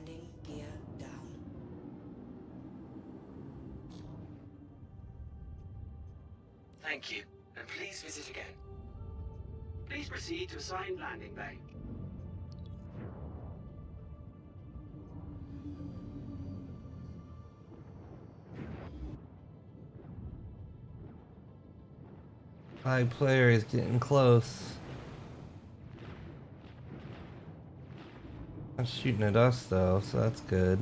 Landing gear down. Thank you, and please visit again. Please proceed to assigned landing bay. High player is getting close. Not shooting at us though, so that's good.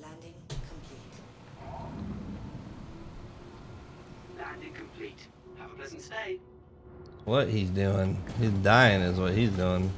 Landing complete. Landing complete. Have a pleasant stay. What he's doing? He's dying is what he's doing.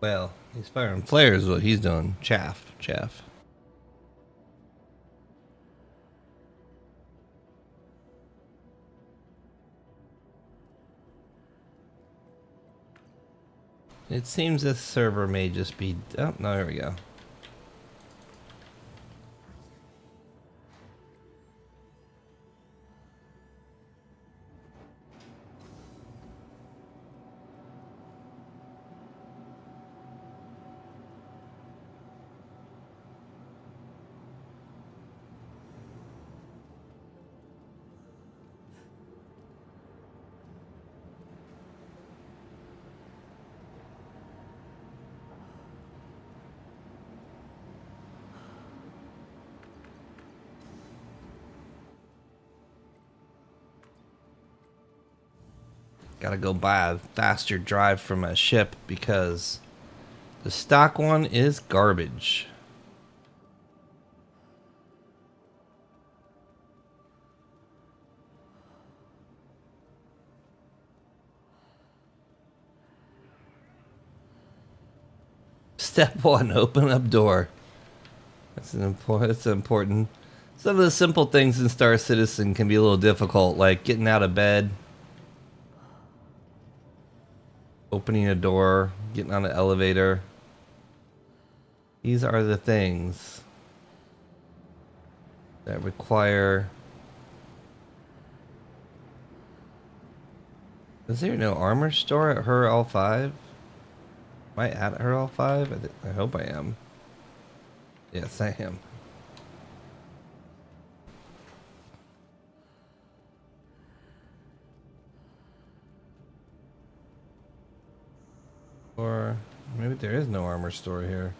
Well, he's firing flares is what he's doing. Chaff, chaff. It seems this server may just be... Oh, no, here we go. Gotta go buy a faster drive for my ship because the stock one is garbage. Step one, open up door. That's important. Some of the simple things in Star Citizen can be a little difficult, like getting out of bed, opening a door, getting on an elevator. These are the things that require... Is there no armor store at her L5? Am I at her L5? I hope I am. Yes, I am. Or maybe there is no armor store here.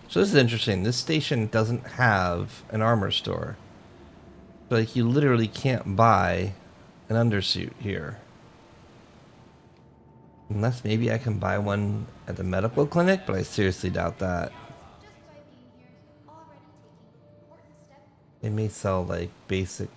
So this is interesting. This station doesn't have an armor store. Like, you literally can't buy an undersuit here. Unless maybe I can buy one at the medical clinic, but I seriously doubt that. They may sell, like, basic...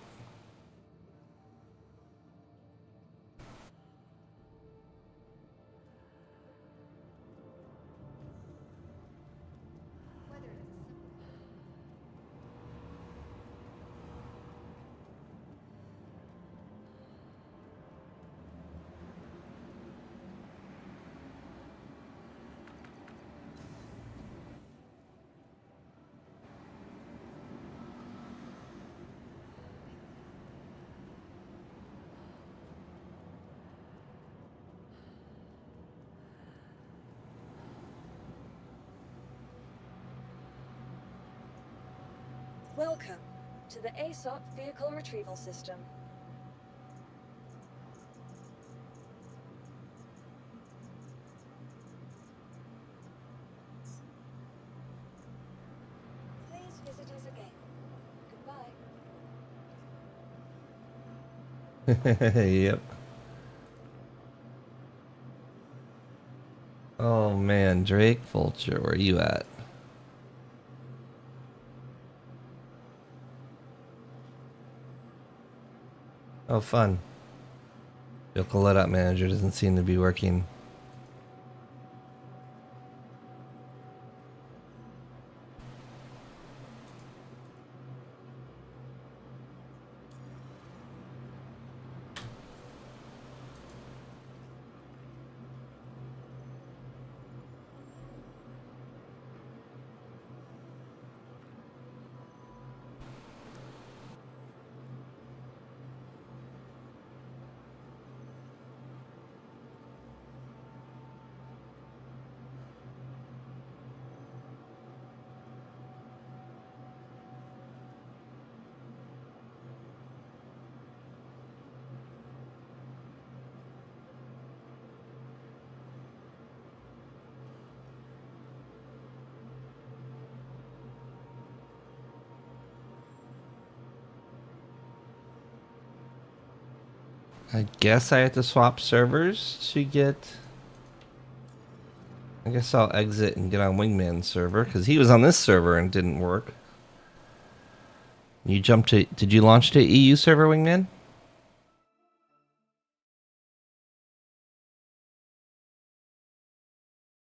Welcome to the ASOP Vehicle Retrieval System. Please visit us again. Goodbye. Yep. Oh man, Drake Vulture, where are you at? Oh, fun. Vehicle let up manager doesn't seem to be working. I guess I have to swap servers to get... I guess I'll exit and get on Wingman's server, because he was on this server and didn't work. You jumped to... Did you launch to EU server, Wingman?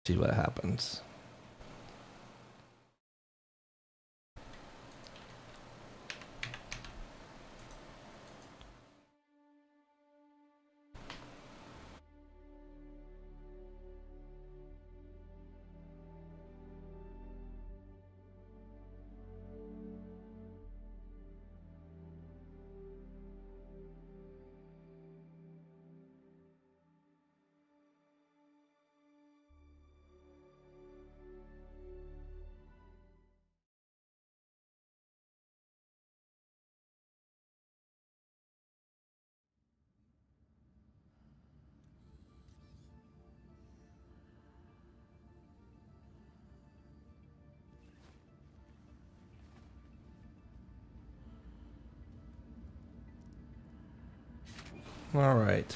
See what happens. All right.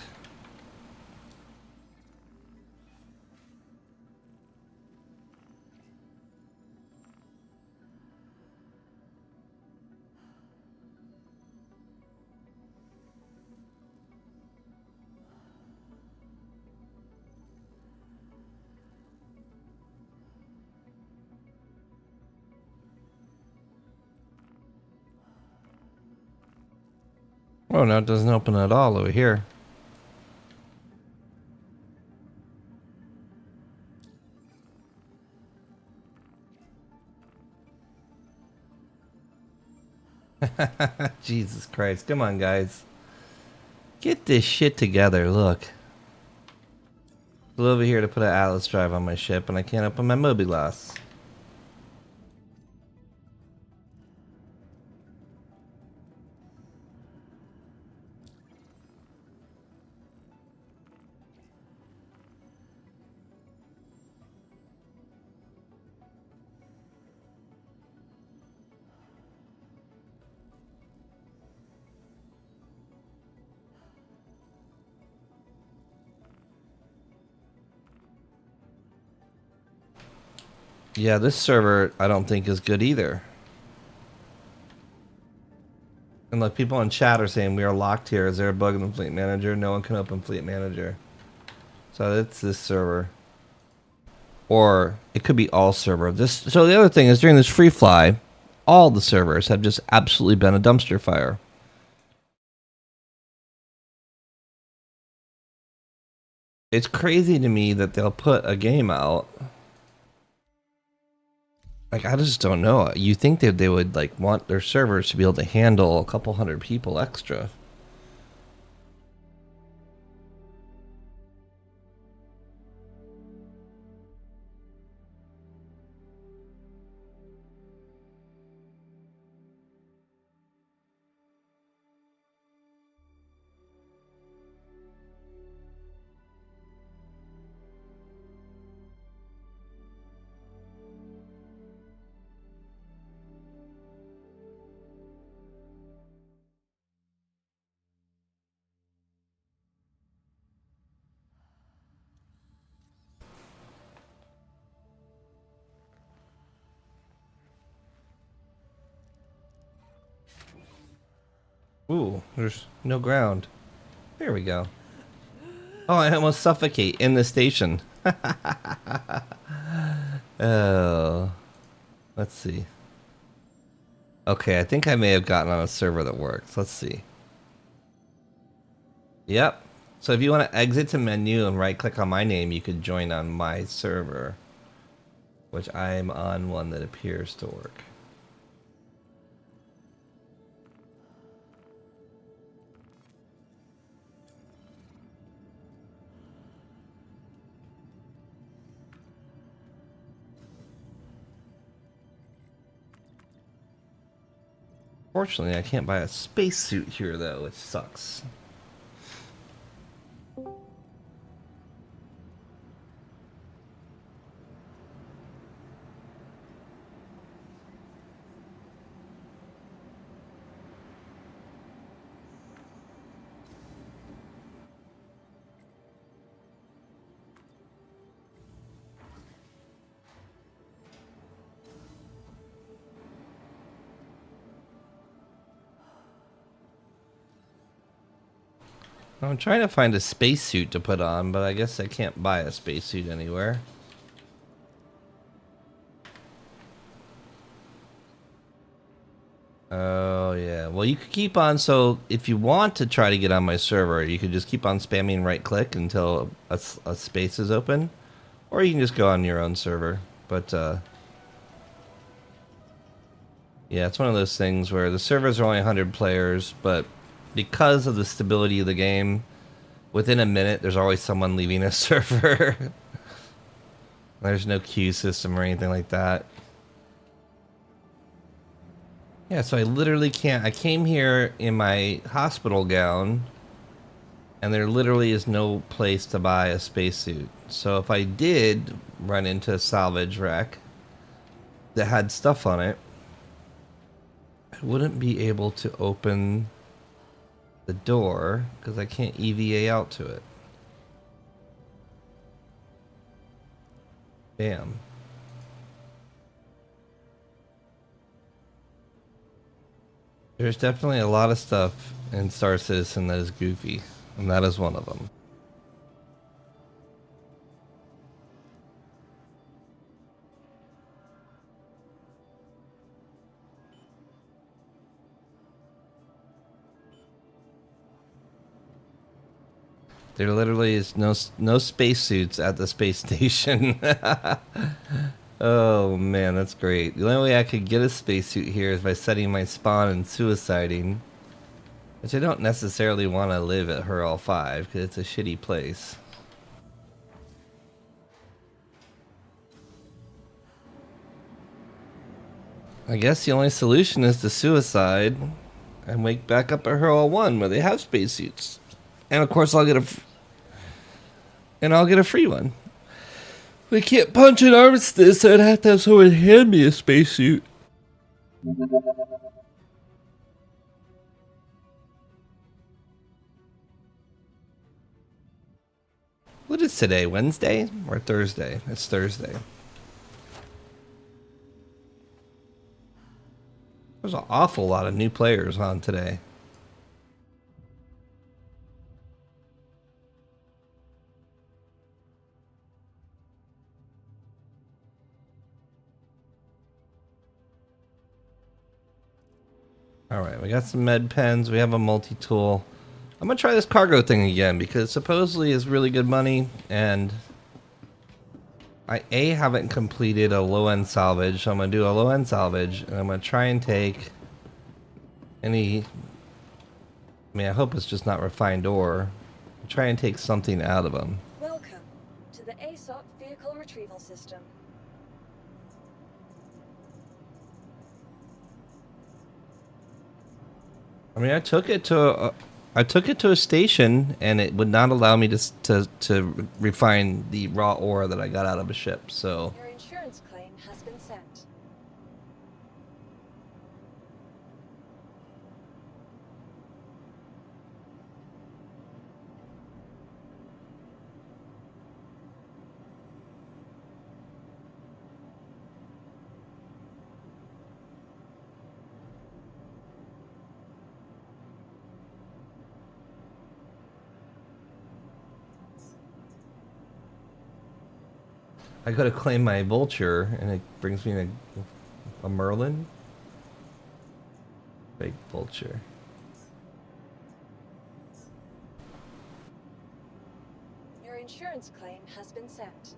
Oh, no, it doesn't open at all over here. Jesus Christ. Come on, guys. Get this shit together. Look. I'm over here to put an Atlas drive on my ship, and I can't open my Mobilos. Yeah, this server I don't think is good either. And look, people in chat are saying we are locked here. Is there a bug in the Fleet Manager? No one can open Fleet Manager. So it's this server. Or it could be all server. So the other thing is during this free fly, all the servers have just absolutely been a dumpster fire. It's crazy to me that they'll put a game out. Like, I just don't know. You think that they would like want their servers to be able to handle a couple hundred people extra. Ooh, there's no ground. There we go. Oh, I almost suffocate in the station. Oh. Let's see. Okay, I think I may have gotten on a server that works. Let's see. Yep. So if you want to exit to menu and right click on my name, you could join on my server. Which I'm on one that appears to work. Fortunately, I can't buy a spacesuit here, though, which sucks. I'm trying to find a spacesuit to put on, but I guess I can't buy a spacesuit anywhere. Oh, yeah. Well, you could keep on, so if you want to try to get on my server, you could just keep on spamming right click until a space is open. Or you can just go on your own server. But, yeah, it's one of those things where the servers are only 100 players, but because of the stability of the game, within a minute, there's always someone leaving a server. There's no queue system or anything like that. Yeah, so I literally can't. I came here in my hospital gown, and there literally is no place to buy a spacesuit. So if I did run into a salvage wreck that had stuff on it, I wouldn't be able to open the door because I can't EVA out to it. Damn. There's definitely a lot of stuff in Star Citizen that is goofy, and that is one of them. There literally is no spacesuits at the space station. Oh man, that's great. The only way I could get a spacesuit here is by setting my spawn and suiciding. Which I don't necessarily want to live at Hurl 5 because it's a shitty place. I guess the only solution is to suicide and wake back up at Hurl 1 where they have spacesuits. And of course I'll get a free one. We can't punch an armistice, so I'd have to have someone hand me a spacesuit. What is today? Wednesday or Thursday? It's Thursday. There's an awful lot of new players on today. Alright, we got some med pens. We have a multi-tool. I'm going to try this cargo thing again because supposedly is really good money. And I haven't completed a low-end salvage. So I'm going to do a low-end salvage. And I'm going to try and take any... I mean, I hope it's just not refined ore. Try and take something out of them. Welcome to the ASOP Vehicle Retrieval System. I mean, I took it to a station, and it would not allow me to refine the raw ore that I got out of a ship. So Your insurance claim has been sent. I go to claim my vulture, and it brings me a Merlin. Fake vulture. Your insurance claim has been sent.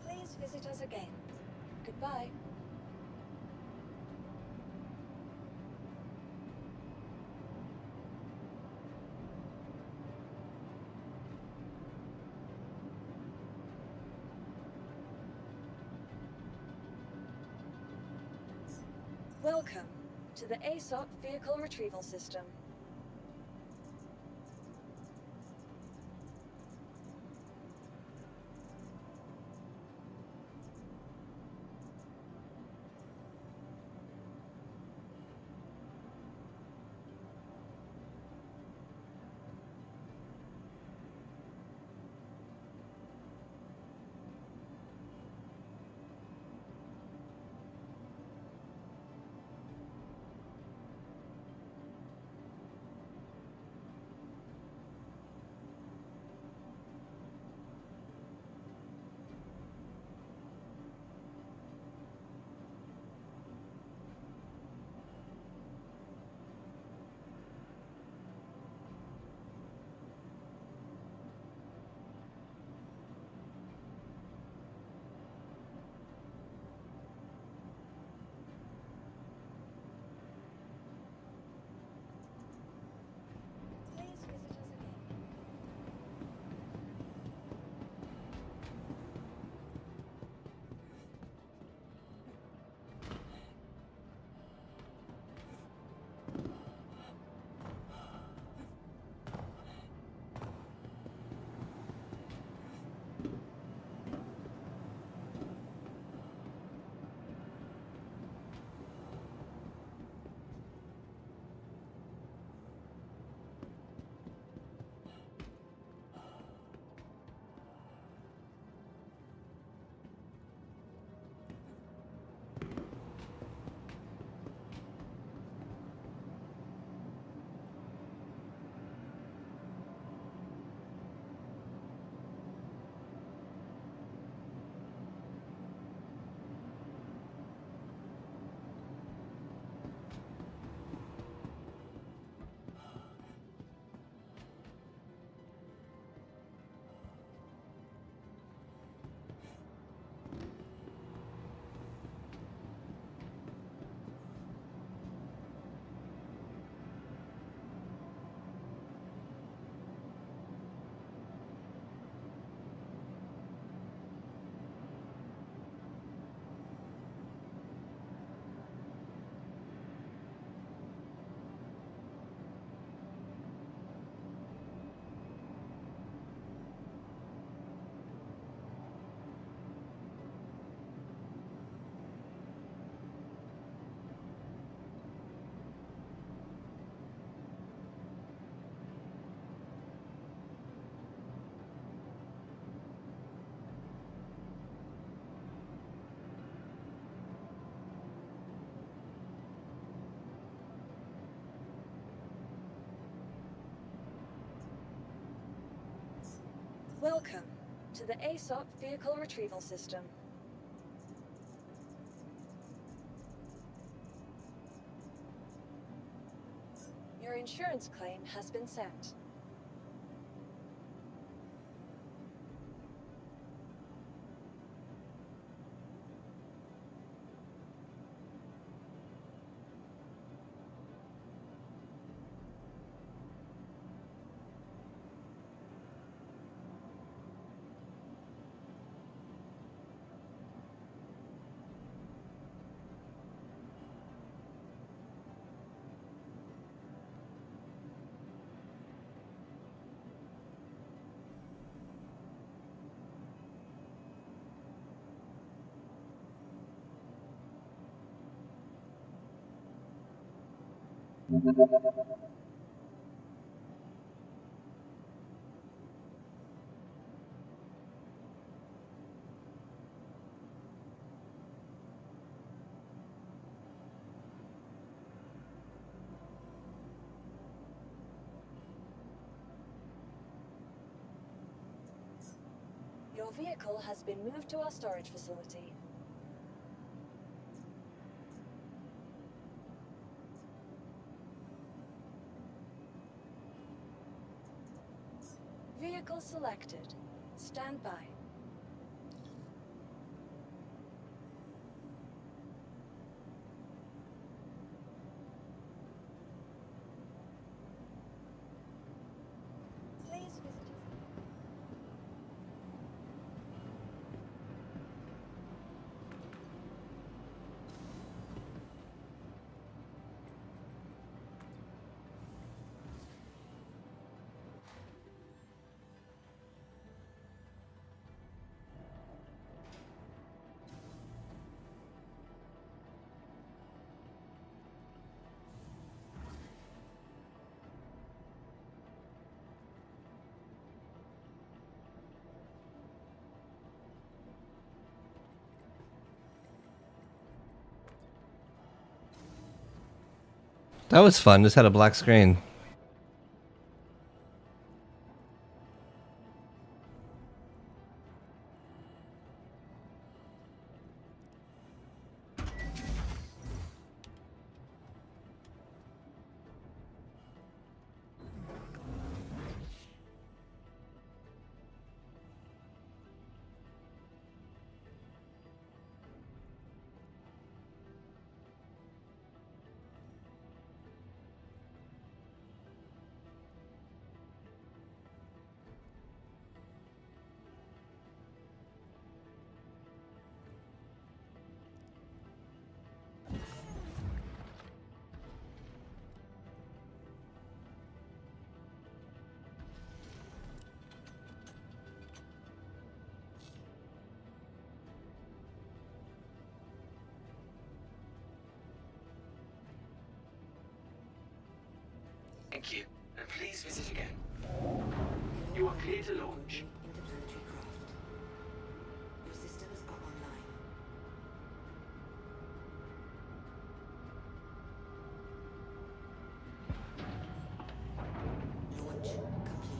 Please visit us again. Goodbye. Welcome to the ASOP Vehicle Retrieval System. Welcome to the ASOP Vehicle Retrieval System. Your insurance claim has been sent. Your vehicle has been moved to our storage facility. Vehicle selected. Stand by. Please visit us. That was fun. Just had a black screen. Thank you, and please visit again. You are clear to launch. Interplanetary craft. Your systems are online. Launch complete.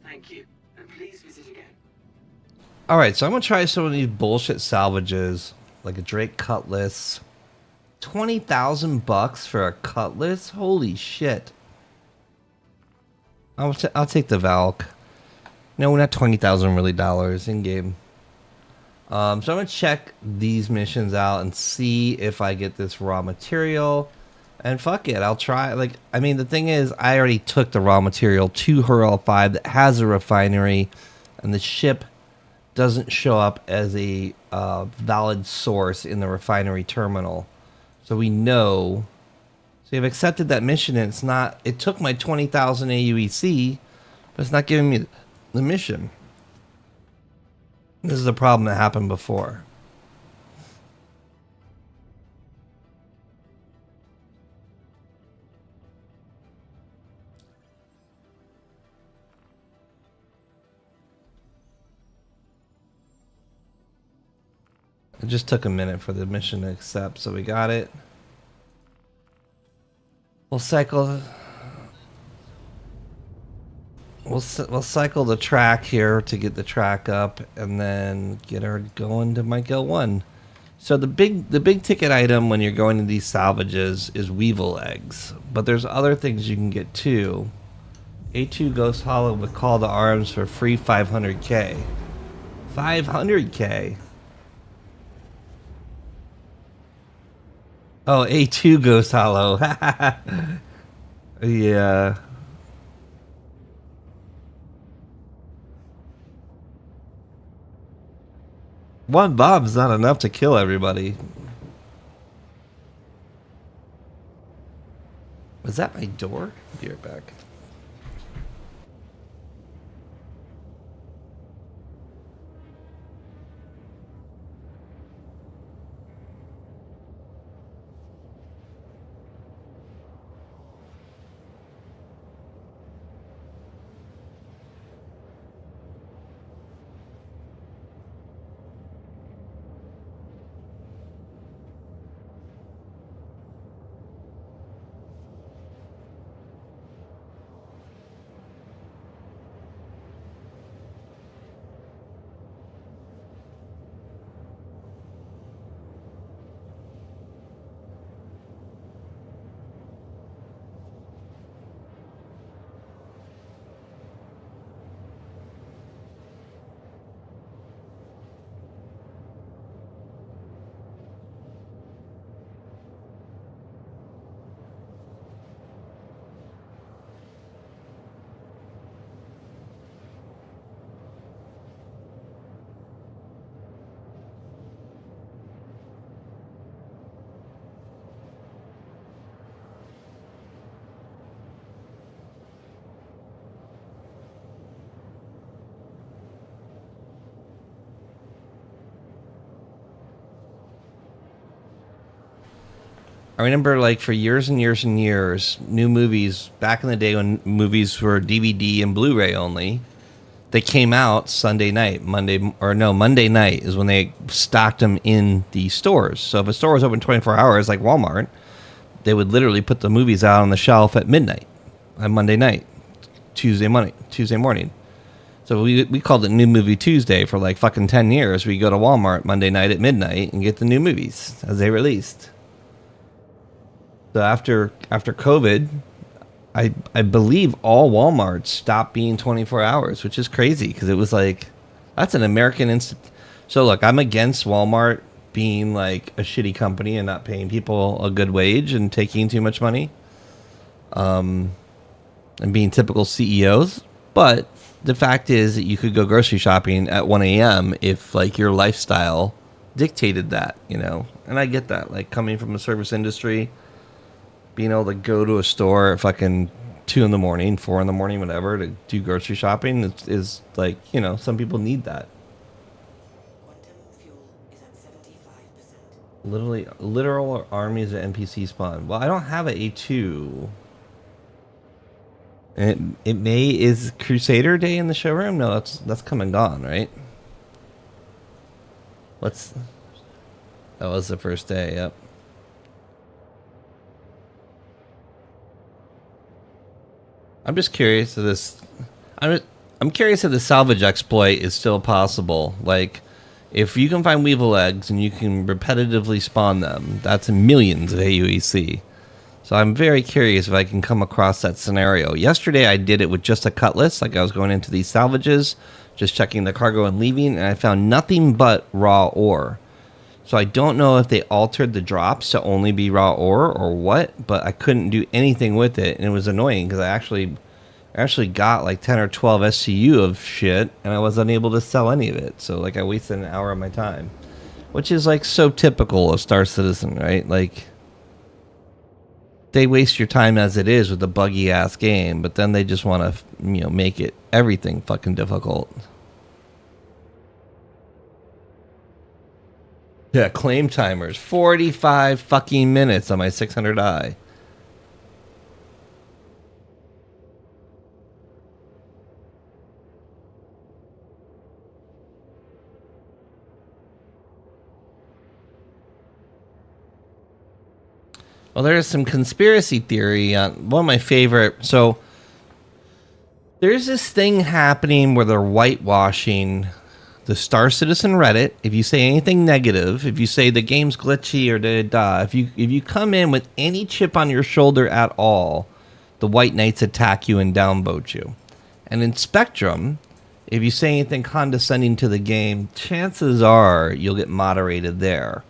Thank you, and please visit again. Alright, so I'm gonna try some of these bullshit salvages. Like a Drake Cutlass. 20,000 bucks for a Cutlass? Holy shit. I'll take the Valk. No, not 20,000 really dollars in game. So I'm gonna check these missions out and see if I get this raw material. And fuck it, I'll try. Like, I mean, the thing is, I already took the raw material to Hurl 5 that has a refinery, and the ship doesn't show up as a valid source in the refinery terminal. So we know. So you've accepted that mission, and it's not. It took my 20,000 AUEC, but it's not giving me the mission. This is a problem that happened before. It just took a minute for the mission to accept, so we got it. We'll cycle. We'll cycle the track here to get the track up, and then get her going to Mike L1. So the big ticket item when you're going to these salvages is Weevil eggs, but there's other things you can get too. A2 Ghost Hollow with Call to Arms for free 500k. 500k. Oh, A2 Ghost Hollow. Yeah. One bomb's not enough to kill everybody. Was that my door? Be right back. I remember, like, for years and years and years, new movies, back in the day when movies were DVD and Blu-ray only, they came out Sunday night. Monday night is when they stocked them in the stores. So if a store was open 24 hours, like Walmart, they would literally put the movies out on the shelf at midnight on Monday night, Tuesday morning. So we called it New Movie Tuesday for like fucking 10 years. We go to Walmart Monday night at midnight and get the new movies as they released. So after COVID, I believe all Walmarts stopped being 24 hours, which is crazy because it was like, that's an American So look, I'm against Walmart being like a shitty company and not paying people a good wage and taking too much money, and being typical CEOs. But the fact is that you could go grocery shopping at 1 a.m. if like your lifestyle dictated that, you know. And I get that, like coming from the service industry, being able to go to a store at fucking 2 in the morning, 4 in the morning, whatever, to do grocery shopping is like, you know, some people need that. Quantum fuel is at 75%. Literal armies of NPC spawn. Well, I don't have an A2. And is Crusader Day in the showroom? No, that's come and gone, right? That was the first day, yep. I'm just curious if this. I'm curious if the salvage exploit is still possible. Like, if you can find Weevil eggs and you can repetitively spawn them, that's millions of AUEC. So I'm very curious if I can come across that scenario. Yesterday I did it with just a cutlass. Like I was going into these salvages, just checking the cargo and leaving, and I found nothing but raw ore. So I don't know if they altered the drops to only be raw ore or what, but I couldn't do anything with it, and it was annoying because I actually got like 10 or 12 SCU of shit, and I was unable to sell any of it. So like I wasted an hour of my time, which is like so typical of Star Citizen, right? Like they waste your time as it is with a buggy ass game, but then they just want to, make it everything fucking difficult. Yeah, claim timers. 45 fucking minutes on my 600i. Well, there's some conspiracy theory on one of my favorite. So there's this thing happening where they're whitewashing the Star Citizen Reddit. If you say anything negative, if you say the game's glitchy or da, if you come in with any chip on your shoulder at all, the White Knights attack you and downvote you. And in Spectrum, if you say anything condescending to the game, chances are you'll get moderated there.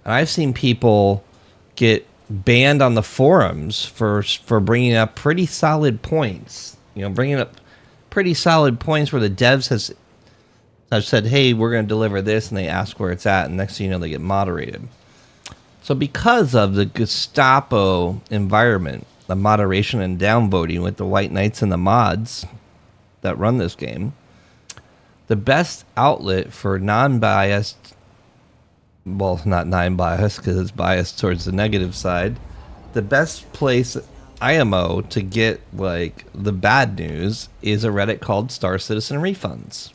And I've seen people get banned on the forums for bringing up pretty solid points. You know, bringing up pretty solid points where the devs have said, hey, we're going to deliver this, and they ask where it's at, and next thing you know, they get moderated. So because of the Gestapo environment, the moderation and downvoting with the White Knights and the mods that run this game, the best outlet for non-biased, well, not non-biased because it's biased towards the negative side, the best place IMO to get like the bad news is a Reddit called Star Citizen Refunds.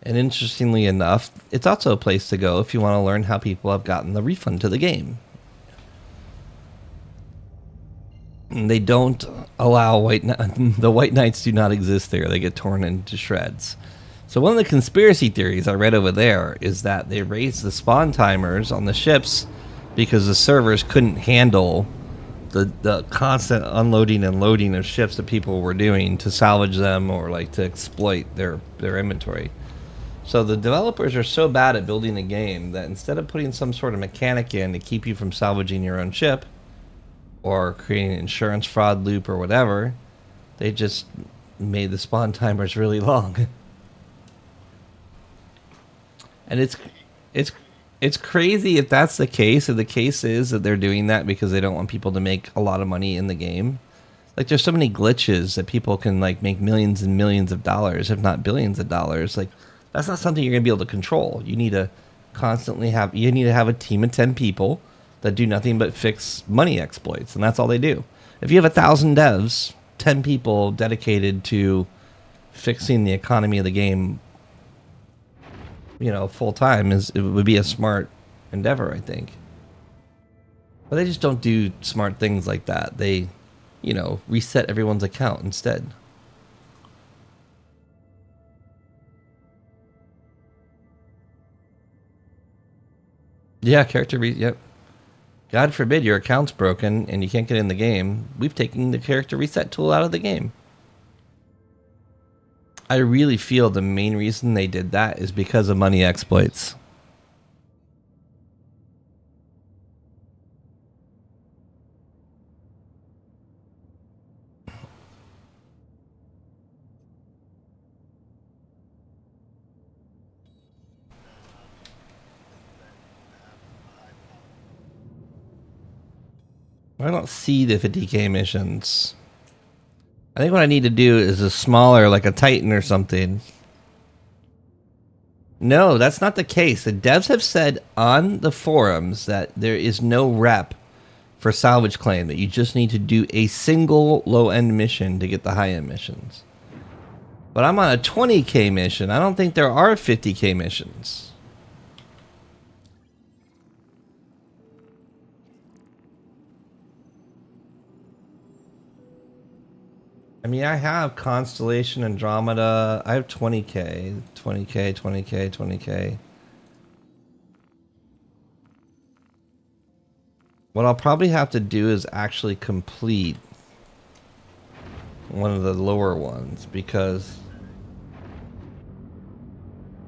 And interestingly enough, it's also a place to go if you want to learn how people have gotten the refund to the game. And they don't allow the White Knights do not exist there. They get torn into shreds. So one of the conspiracy theories I read over there is that they raised the spawn timers on the ships because the servers couldn't handle the constant unloading and loading of ships that people were doing to salvage them or like to exploit their inventory. So the developers are so bad at building the game that instead of putting some sort of mechanic in to keep you from salvaging your own ship or creating an insurance fraud loop or whatever, they just made the spawn timers really long. And it's crazy if that's the case. If the case is that they're doing that because they don't want people to make a lot of money in the game. Like there's so many glitches that people can like make millions and millions of dollars, if not billions of dollars. Like that's not something you're gonna be able to control. You need to constantly have a team of 10 people that do nothing but fix money exploits, and that's all they do. If you have 1,000 devs, 10 people dedicated to fixing the economy of the game, you know, full time, it would be a smart endeavor, I think. But they just don't do smart things like that. They, you know, reset everyone's account instead. Yeah, yep. God forbid your account's broken and you can't get in the game. We've taken the character reset tool out of the game. I really feel the main reason they did that is because of money exploits. I don't see the 50k missions. I think what I need to do is a smaller, like a Titan or something. No, that's not the case. The devs have said on the forums that there is no rep for salvage claim, that you just need to do a single low-end mission to get the high-end missions. But I'm on a 20k mission. I don't think there are 50k missions. I mean, I have Constellation, Andromeda. I have 20k, 20k, 20k, 20k. What I'll probably have to do is actually complete one of the lower ones because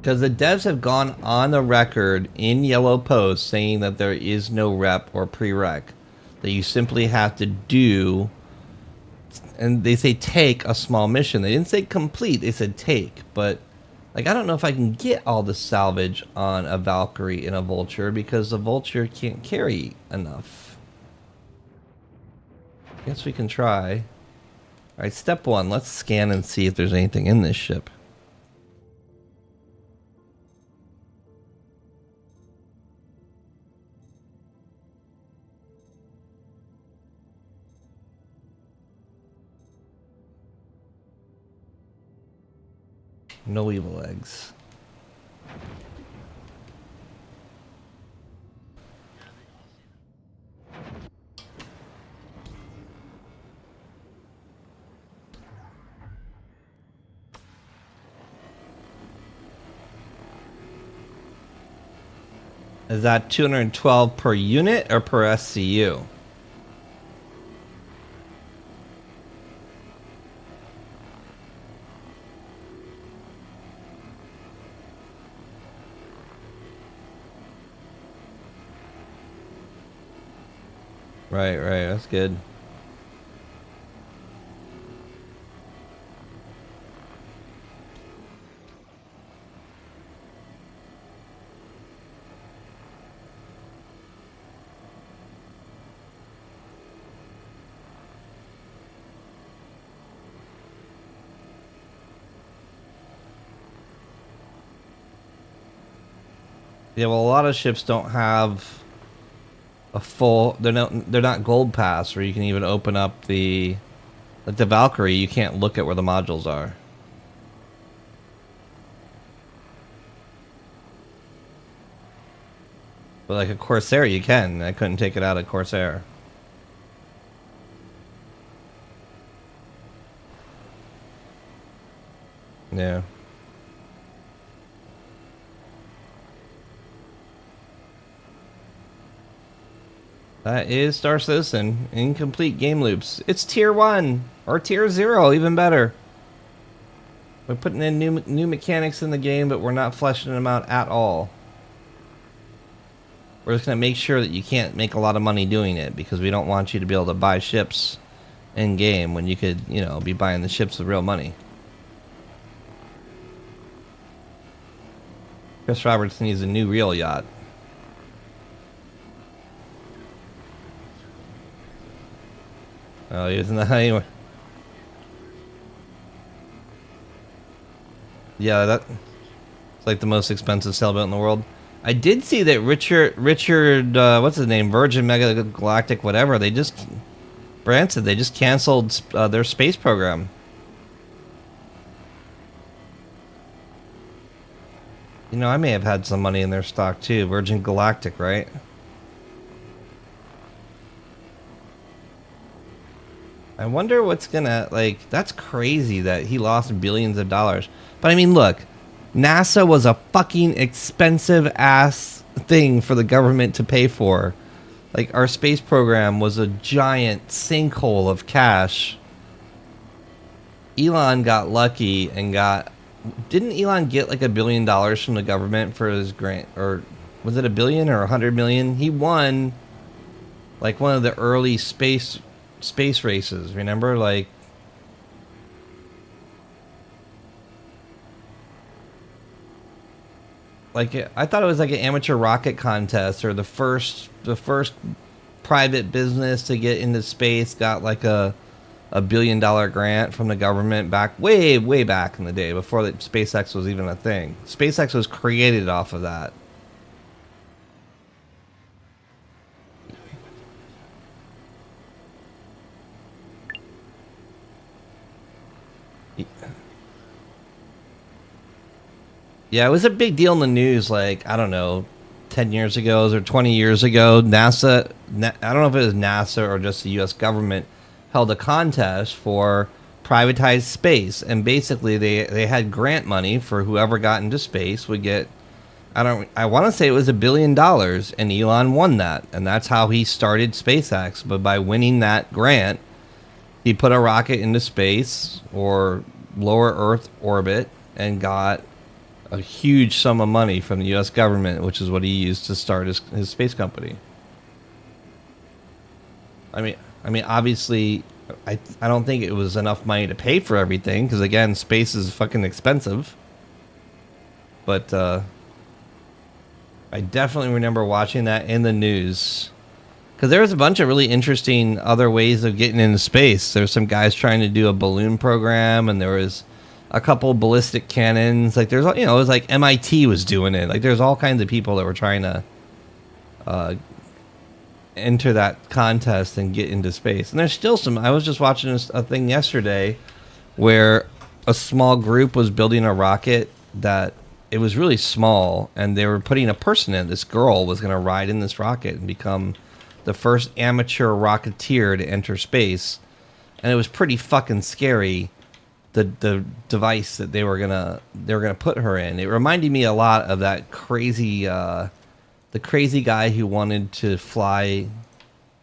the devs have gone on the record in Yellow Post saying that there is no rep or prereq, that you simply have to do. And they say take a small mission. They didn't say complete. They said take. But like, I don't know if I can get all the salvage on a Valkyrie and a Vulture because the Vulture can't carry enough. Guess we can try. All right, step one. Let's scan and see if there's anything in this ship. No evil eggs. Is that 212 per unit or per SCU? Right, that's good. Yeah, well, a lot of ships don't have a full. They're not gold pass, where you can even open up the. Like the Valkyrie, you can't look at where the modules are. But like a Corsair, you can. I couldn't take it out of Corsair. Yeah. That is Star Citizen. Incomplete game loops. It's tier 1 or tier 0, even better. We're putting in new mechanics in the game, but we're not fleshing them out at all. We're just going to make sure that you can't make a lot of money doing it, because we don't want you to be able to buy ships in game when you could, you know, be buying the ships with real money. Chris Roberts needs a new real yacht. Oh, isn't that anyway? Yeah, that's like the most expensive sailboat in the world. I did see that Richard, what's his name? Virgin Mega Galactic, whatever. They just, Branson, they just canceled their space program. You know, I may have had some money in their stock too. Virgin Galactic, right? I wonder what's gonna, like, that's crazy that he lost billions of dollars. But I mean, look, NASA was a fucking expensive ass thing for the government to pay for. Like, our space program was a giant sinkhole of cash. Elon got lucky and got, didn't Elon get like $1 billion from the government for his grant? Or was it $1 billion or 100 million? He won like one of the early space races, remember? Like, I thought it was like an amateur rocket contest, or the first private business to get into space got like a $1 billion grant from the government back way back in the day, before that SpaceX was even a thing. SpaceX was created off of that. Yeah, it was a big deal in the news, like, I don't know, 10 years ago or 20 years ago. NASA, I don't know if it was NASA or just the U.S. government, held a contest for privatized space. And basically, they had grant money for whoever got into space would get, I want to say it was $1 billion, and Elon won that. And that's how he started SpaceX. But by winning that grant, he put a rocket into space, or lower Earth orbit, and got a huge sum of money from the U.S. government, which is what he used to start his space company. I mean, obviously, I don't think it was enough money to pay for everything, because again, space is fucking expensive. But I definitely remember watching that in the news, because there was a bunch of really interesting other ways of getting into space. There's some guys trying to do a balloon program, and there was a couple ballistic cannons. Like, there's, you know, it was like MIT was doing it. Like, there's all kinds of people that were trying to enter that contest and get into space. And there's still some. I was just watching a thing yesterday where a small group was building a rocket that it was really small, and they were putting a person in. This girl was going to ride in this rocket and become the first amateur rocketeer to enter space, and it was pretty fucking scary. The device that they were gonna put her in. It reminded me a lot of that crazy the crazy guy who wanted to fly,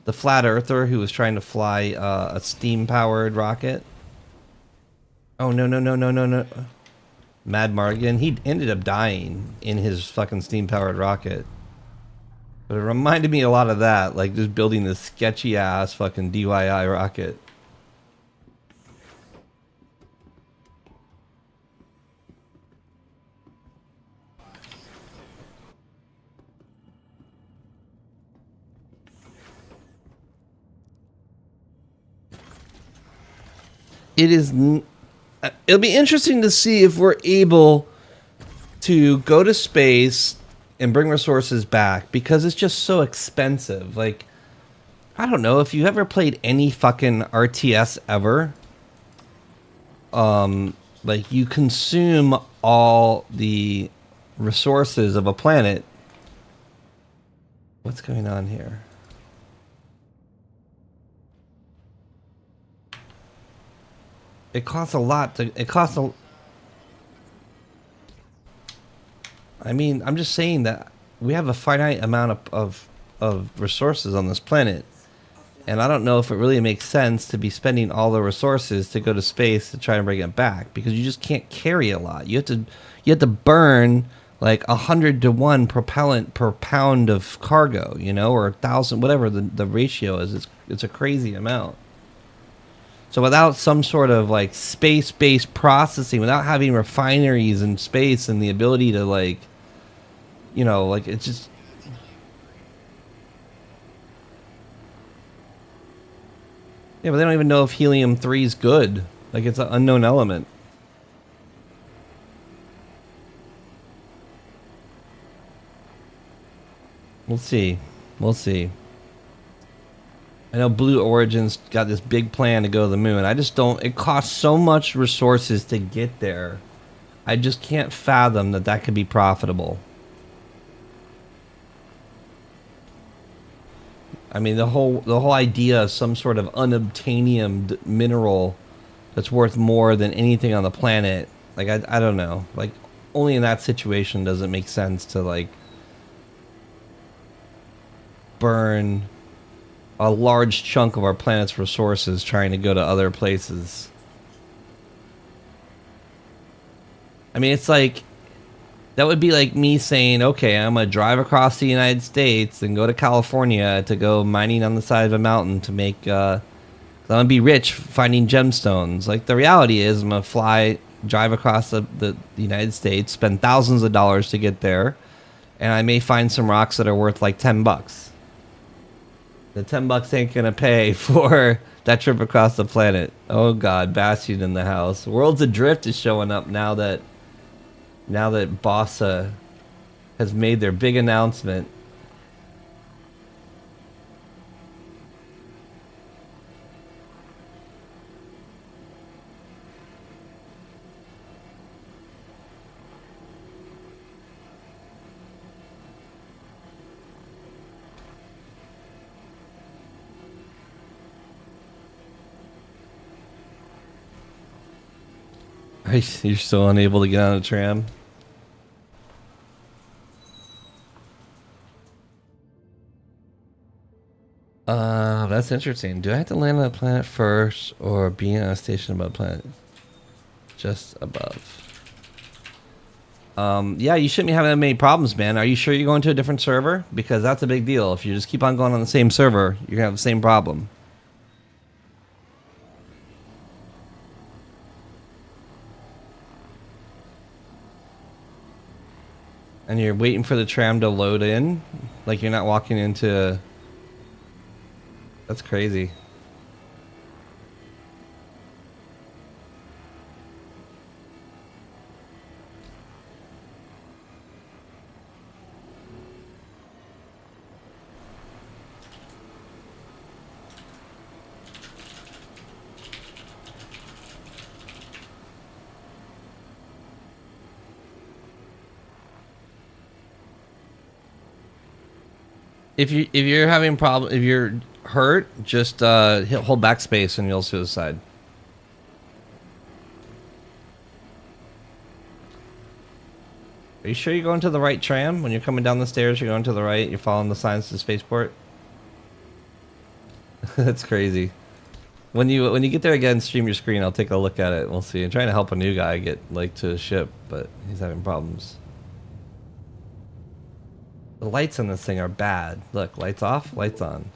the flat earther who was trying to fly a steam powered rocket. Oh no. Mad Mardigan, he ended up dying in his fucking steam powered rocket. But it reminded me a lot of that, like just building this sketchy ass fucking DIY rocket. It'll be interesting to see if we're able to go to space and bring resources back, because it's just so expensive. Like, I don't know if you ever played any fucking RTS ever. Like, you consume all the resources of a planet. What's going on here? It costs a lot to, I mean, I'm just saying that we have a finite amount of resources on this planet. And I don't know if it really makes sense to be spending all the resources to go to space to try and bring it back, because you just can't carry a lot. You have to burn like 100 to 1 propellant per pound of cargo, you know, or 1,000, whatever the ratio is. It's a crazy amount. So without some sort of like space-based processing, without having refineries in space and the ability to, like, you know, like, it's just, yeah, but they don't even know if helium-3 is good. Like, it's an unknown element. We'll see. We'll see. I know Blue Origin's got this big plan to go to the moon. I just don't... It costs so much resources to get there. I just can't fathom that that could be profitable. I mean, the whole idea of some sort of unobtainium mineral that's worth more than anything on the planet. Like, I don't know. Like, only in that situation does it make sense to, like, burn a large chunk of our planet's resources trying to go to other places. I mean, it's like, that would be like me saying, okay, I'm going to drive across the United States and go to California to go mining on the side of a mountain to make, I'm going to be rich finding gemstones. Like, the reality is I'm going to drive across the United States, spend thousands of dollars to get there, and I may find some rocks that are worth like $10. The $10 ain't gonna pay for that trip across the planet. Oh God, Bastion in the house. Worlds Adrift is showing up now that Bossa has made their big announcement. You're still unable to get on a tram? That's interesting. Do I have to land on a planet first or be on a station above a planet? Just above. Yeah, you shouldn't be having that many problems, man. Are you sure you're going to a different server? Because that's a big deal. If you just keep on going on the same server, you're gonna have the same problem. And you're waiting for the tram to load in? Like, you're not walking into... That's crazy. If you're having problem, if you're hurt, just hold backspace and you'll suicide. Are you sure you're going to the right tram? When you're coming down the stairs, you're going to the right. You're following the signs to spaceport. That's crazy. When you get there again, stream your screen. I'll take a look at it. We'll see. I'm trying to help a new guy get like to his ship, but he's having problems. The lights on this thing are bad. Look, lights off, lights on.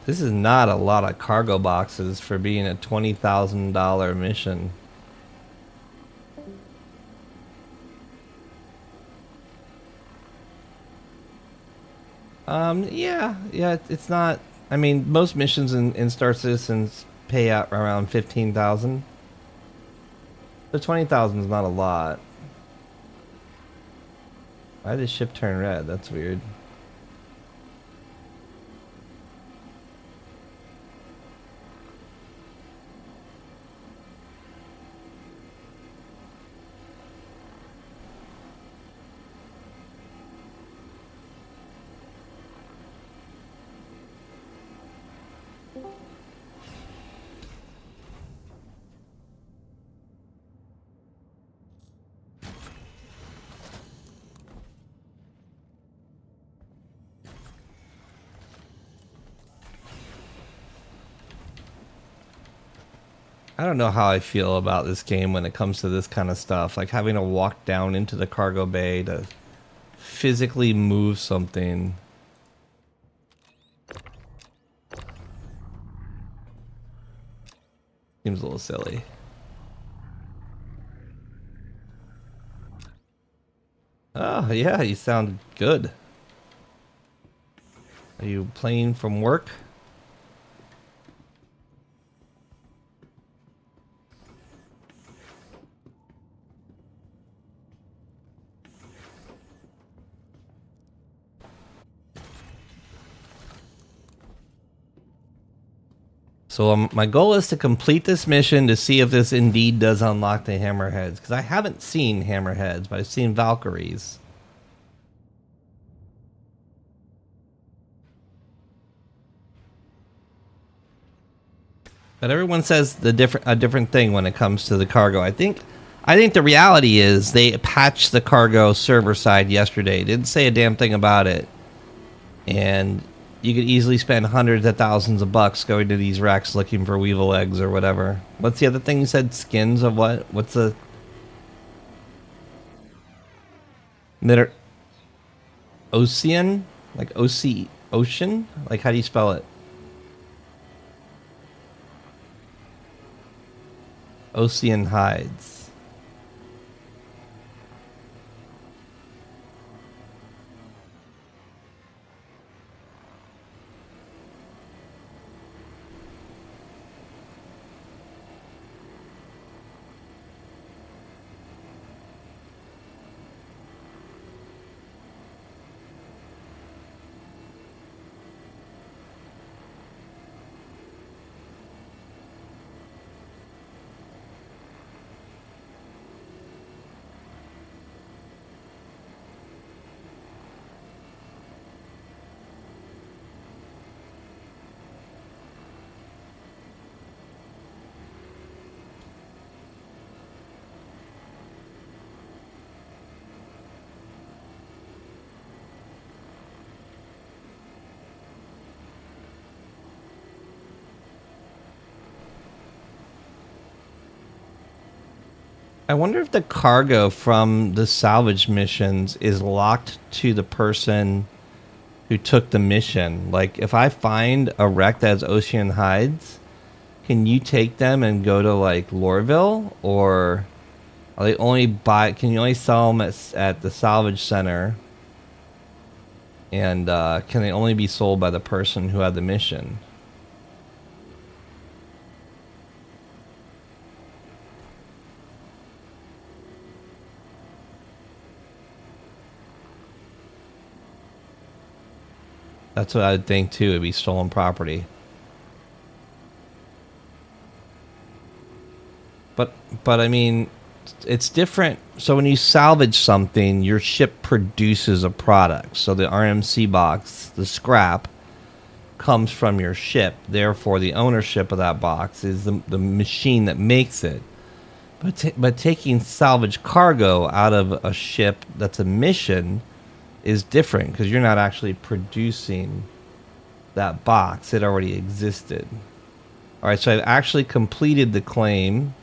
This is not a lot of cargo boxes for being a $20,000 mission. Yeah, it's not. I mean, most missions in Star Citizens pay out around 15,000. So 20,000 is not a lot. Why did the ship turn red? That's weird. I don't know how I feel about this game when it comes to this kind of stuff. Like having to walk down into the cargo bay to physically move something. Seems a little silly. Oh, yeah, you sound good. Are you playing from work? So my goal is to complete this mission to see if this indeed does unlock the hammerheads. Because I haven't seen hammerheads, but I've seen Valkyries. But everyone says a different thing when it comes to the cargo. I think the reality is they patched the cargo server side yesterday. Didn't say a damn thing about it. And you could easily spend hundreds of thousands of bucks going to these racks looking for weevil eggs or whatever. What's the other thing you said? Skins of what? What's the... Ocean? Like ocean? Like how do you spell it? Ocean hides. I wonder if the cargo from the salvage missions is locked to the person who took the mission. Like, if I find a wreck that has ocean hides, can you take them and go to like Lorville, or are they only can you only sell them at the salvage center? And can they only be sold by the person who had the mission? That's what I would think too. It'd be stolen property. But I mean, it's different. So when you salvage something, your ship produces a product. So the RMC box, the scrap, comes from your ship. Therefore, the ownership of that box is the machine that makes it. But taking salvage cargo out of a ship that's a mission is different, because you're not actually producing that box. It already existed. All right, so I've actually completed the claim.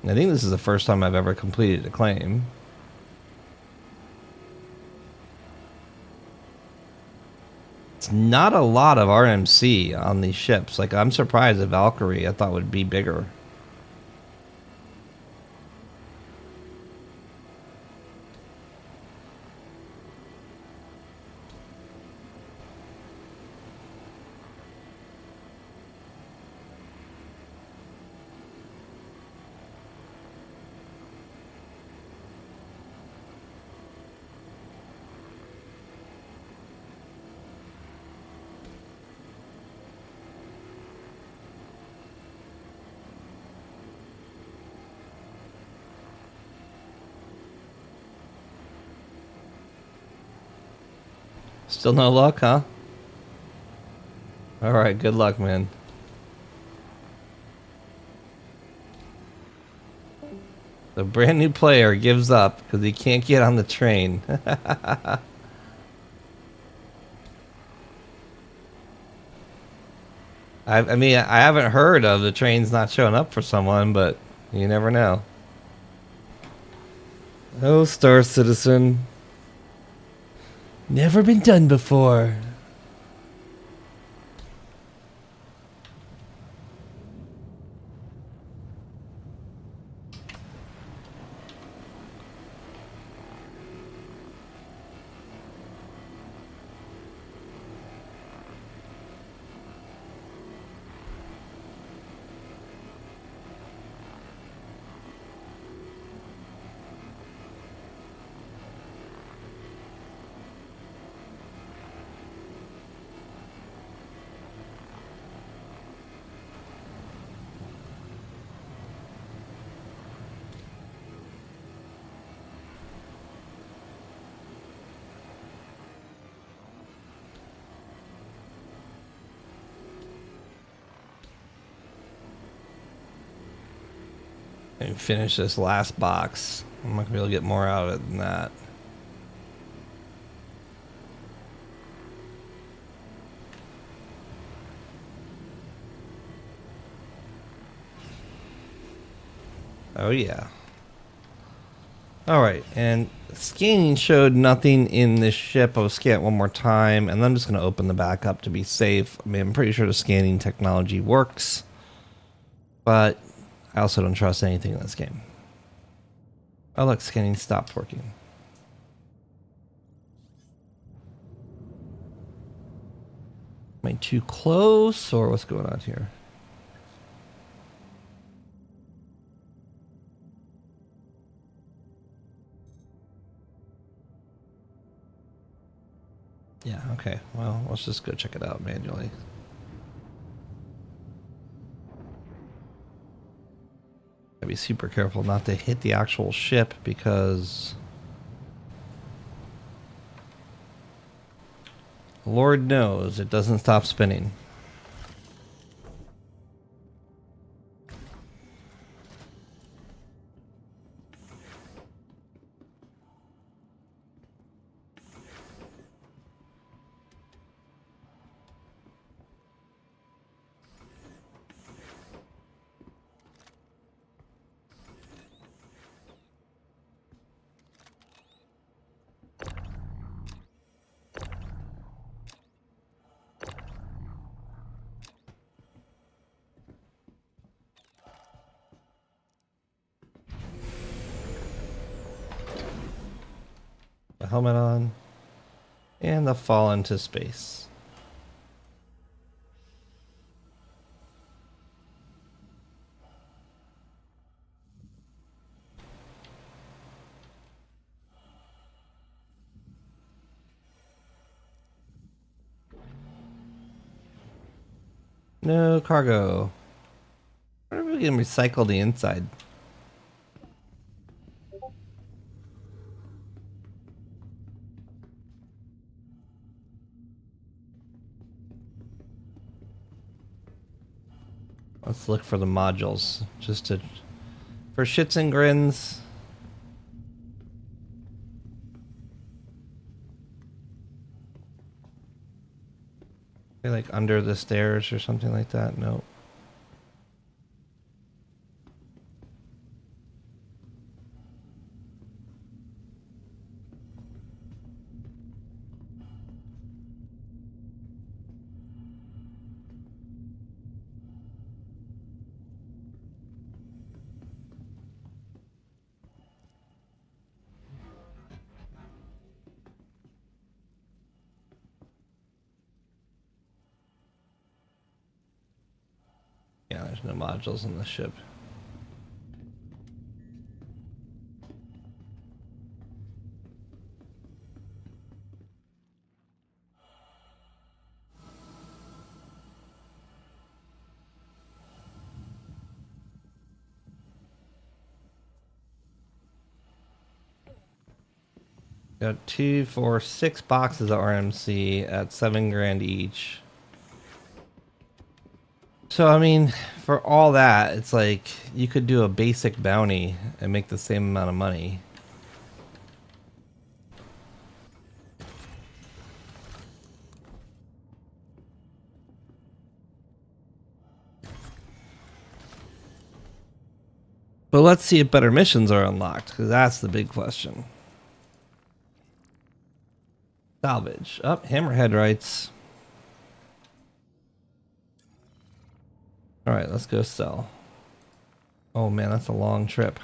I think this is the first time I've ever completed a claim. It's not a lot of RMC on these ships. Like, I'm surprised that Valkyrie I thought would be bigger. Still no luck, huh? Alright, good luck, man. The brand new player gives up because he can't get on the train. I mean, I haven't heard of the trains not showing up for someone, but you never know. Oh, Star Citizen. Never been done before. And finish this last box. I'm not gonna be able to get more out of it than that. Oh yeah. Alright, and scanning showed nothing in this ship. I'll scan it one more time, and I'm just gonna open the back up to be safe. I mean, I'm pretty sure the scanning technology works, but I also don't trust anything in this game. Oh look, scanning stopped working. Am I too close, or what's going on here? Yeah, okay. Well, let's just go check it out manually. Gotta be super careful not to hit the actual ship, because Lord knows it doesn't stop spinning. helmet on. And they'll fall into space. No cargo. I wonder if we can recycle the inside. Let's look for the modules, just to, for shits and grins. Maybe like under the stairs or something like that. Nope. Yeah, there's no modules in the ship. Got 2, 4, 6 boxes of RMC at $7 grand each. So I mean, for all that, it's like you could do a basic bounty and make the same amount of money. But let's see if better missions are unlocked, because that's the big question. Salvage. Up, Hammerhead writes. Alright, let's go sell. Oh man, that's a long trip.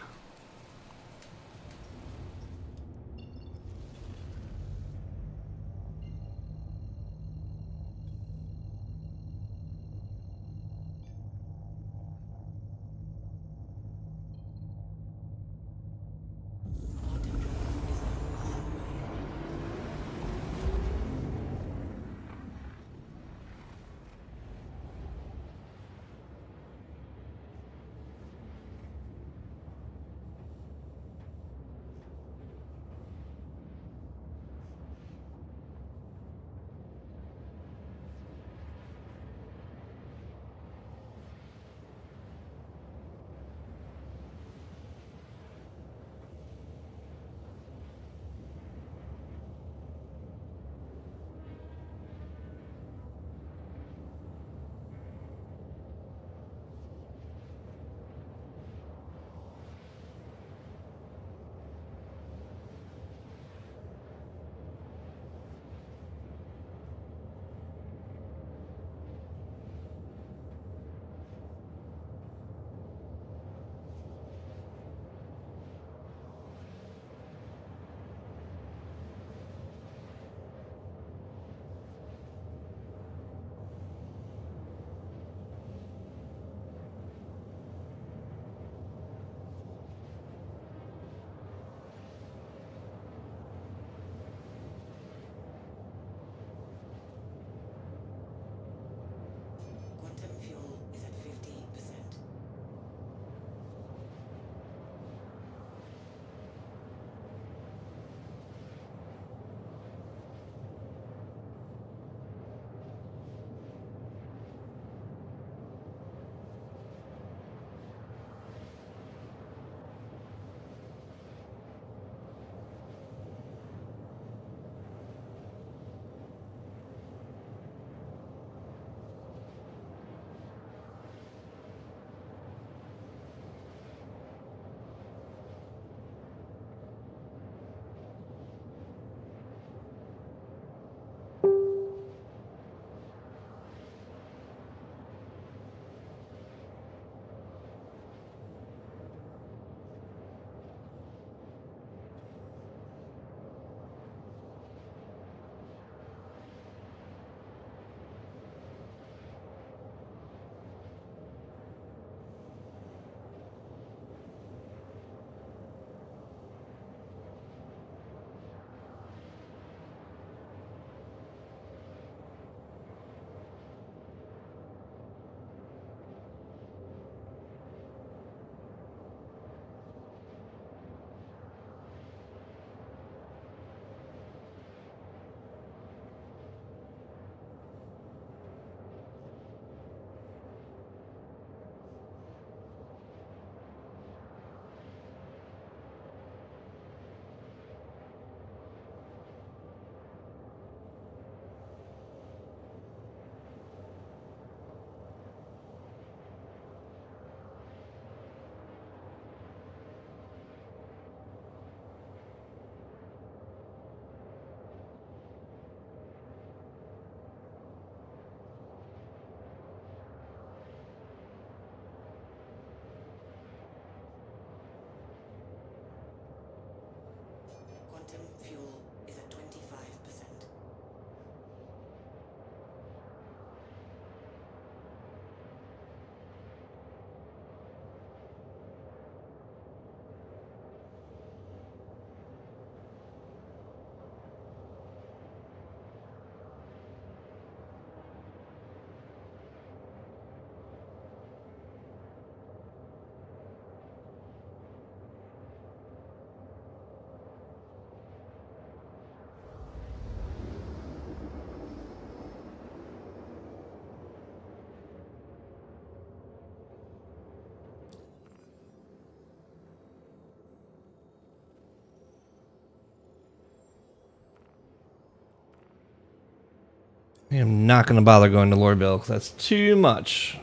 am not going to bother going to Lorville because that's too much.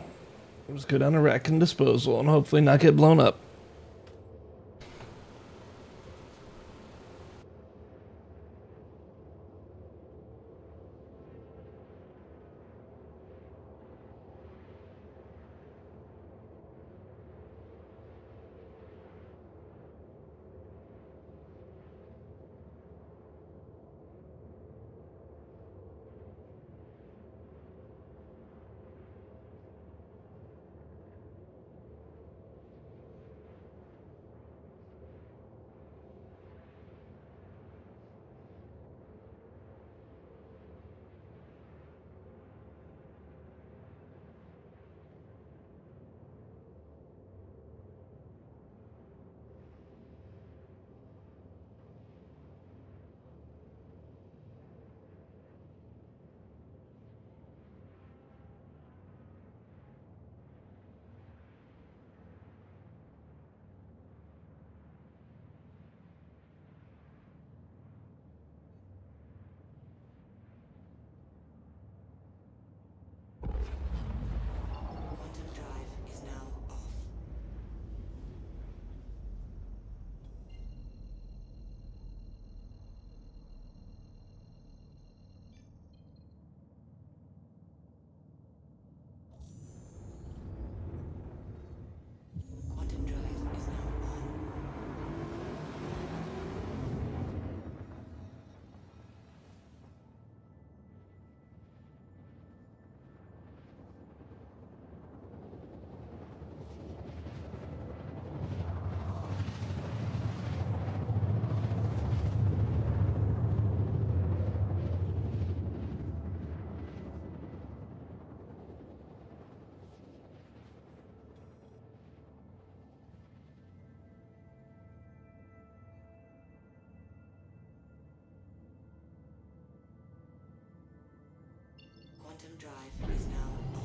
I'll just go down to wreck and disposal and hopefully not get blown up. Quantum drive is now off. Quantum drive is now on. Quantum drive is now off.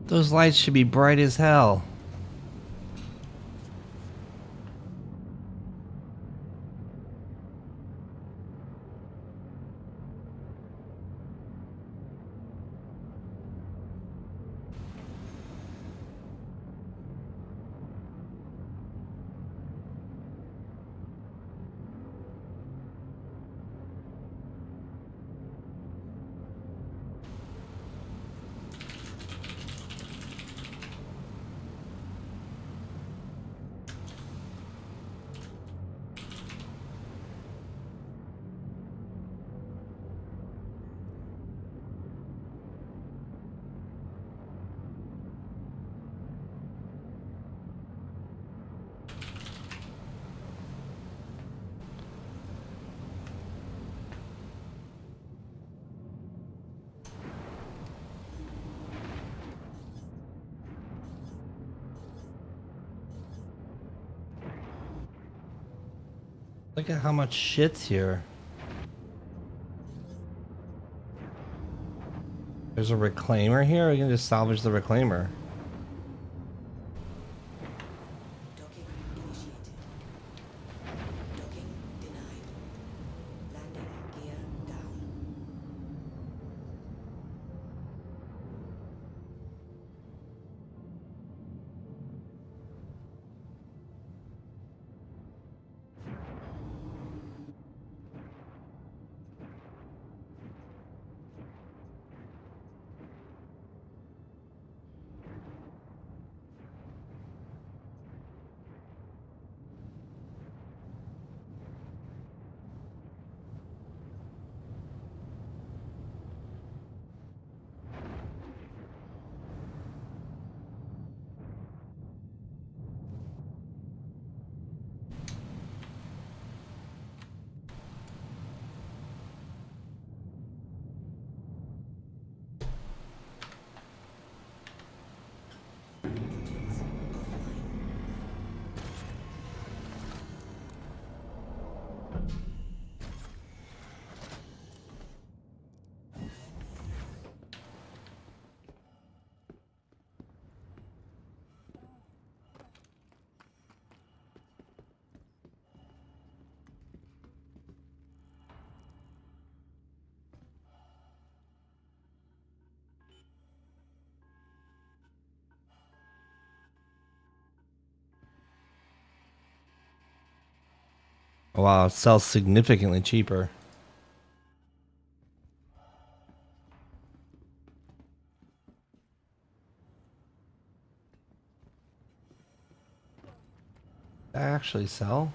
Those lights should be bright as hell. Look at how much shit's here. There's a reclaimer here. We can just salvage the reclaimer. Docking initiated. Docking denied. Landing gear down. Wow, it sells significantly cheaper. Did I actually sell?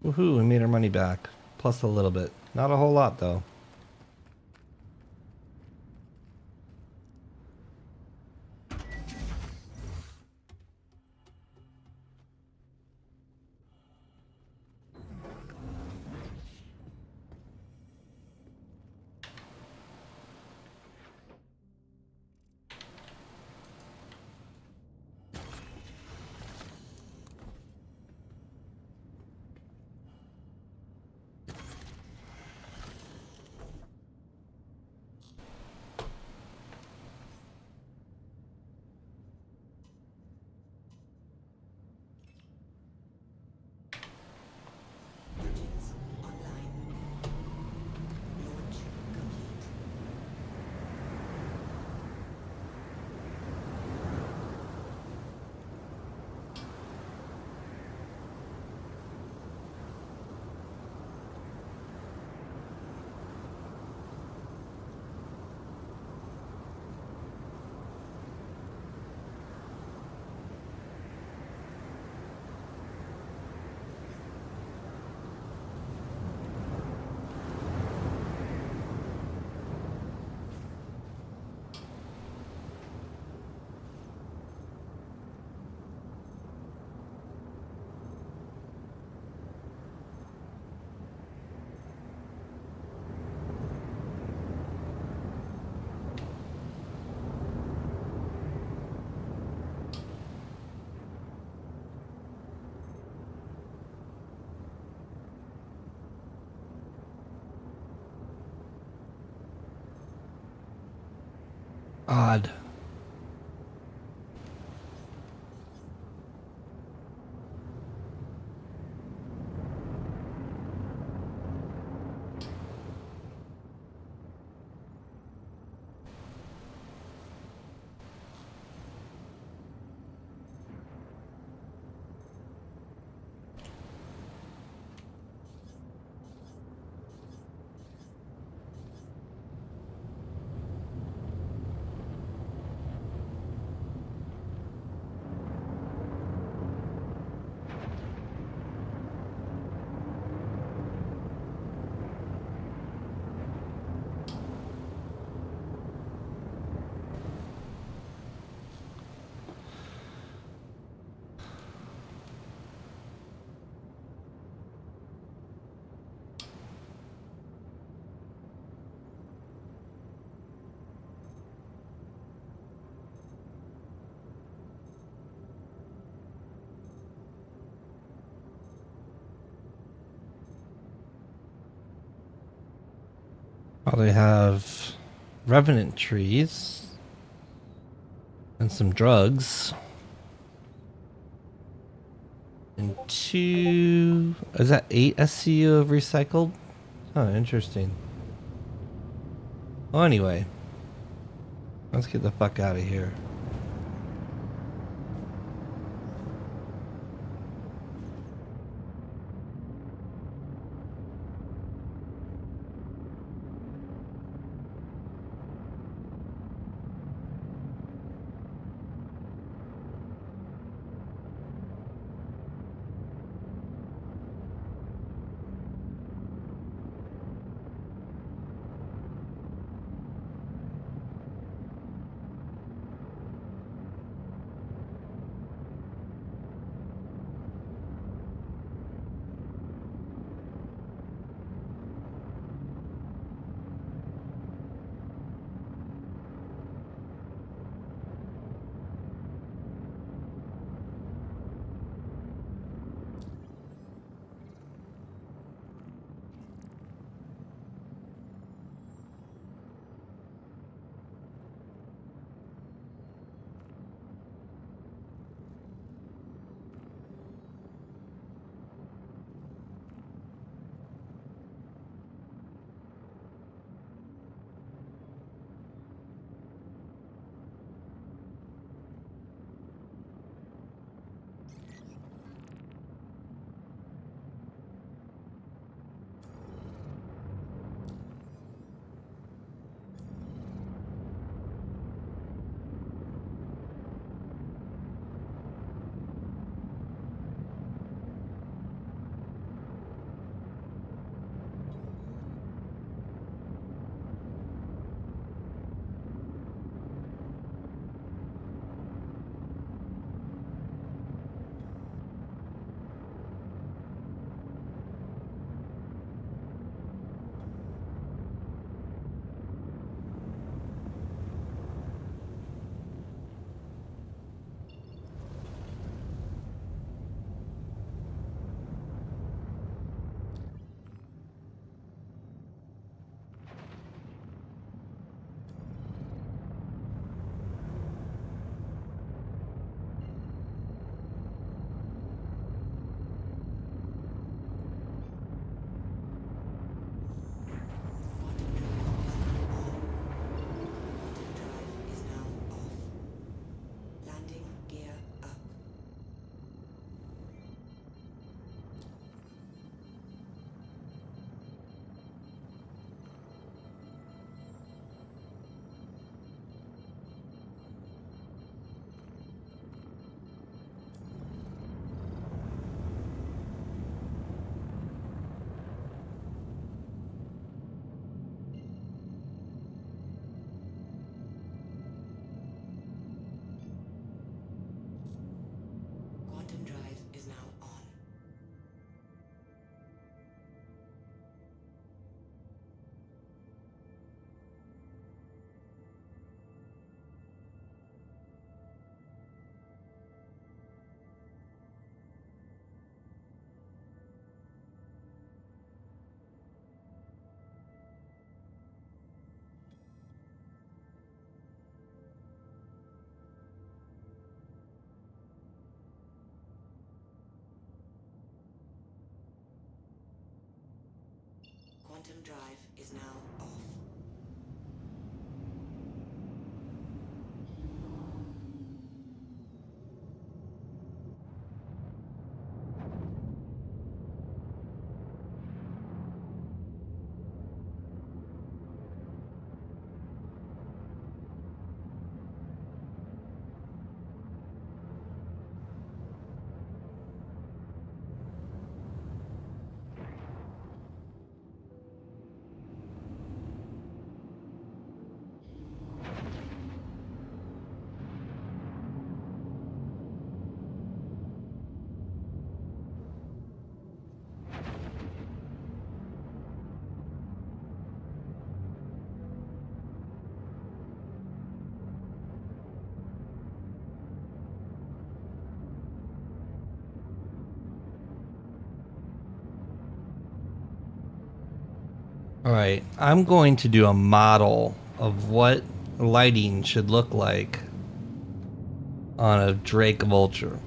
Woohoo, we made our money back. Plus a little bit. Not a whole lot though. Engines online. Launch complete. Odd. Well, they have revenant trees and some drugs. And two... Is that 8 SCU of recycled? Oh, interesting. Well, anyway. Let's get the fuck out of here. Phantom drive is now off. All right, I'm going to do a model of what lighting should look like on a Drake Vulture.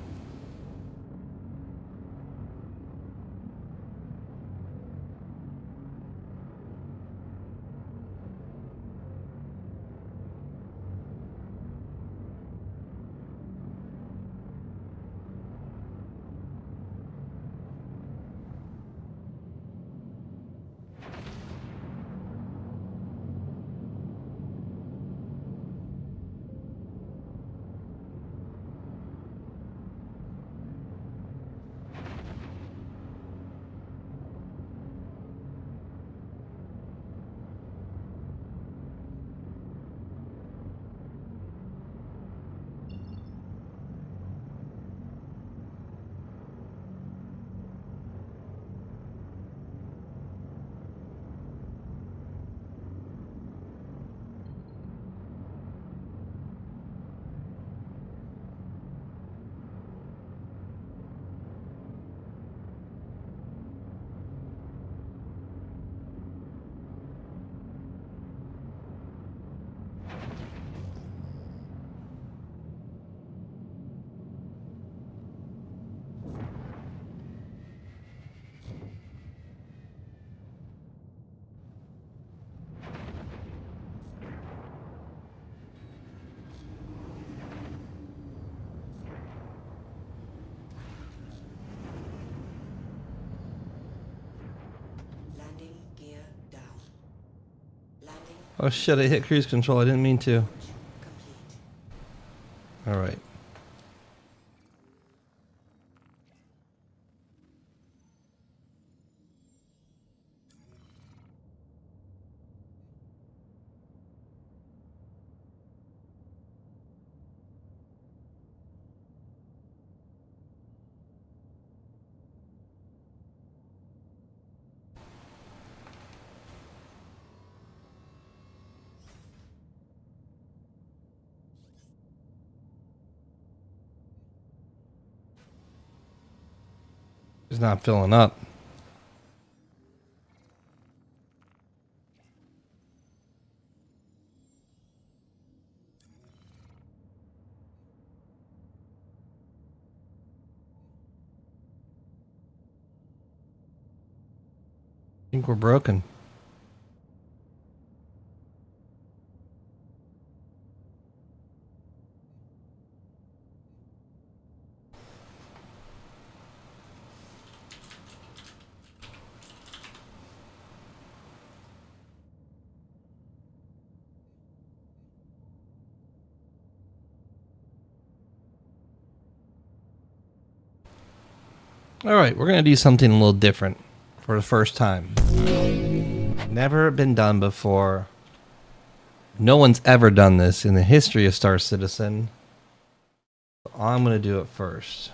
Landing gear down. Landing Oh shit, I hit cruise control. I didn't mean to. complete. All right. It's not filling up. I think we're broken. All right, we're going to do something a little different for the first time. Never been done before. No one's ever done this in the history of Star Citizen. I'm going to do it first.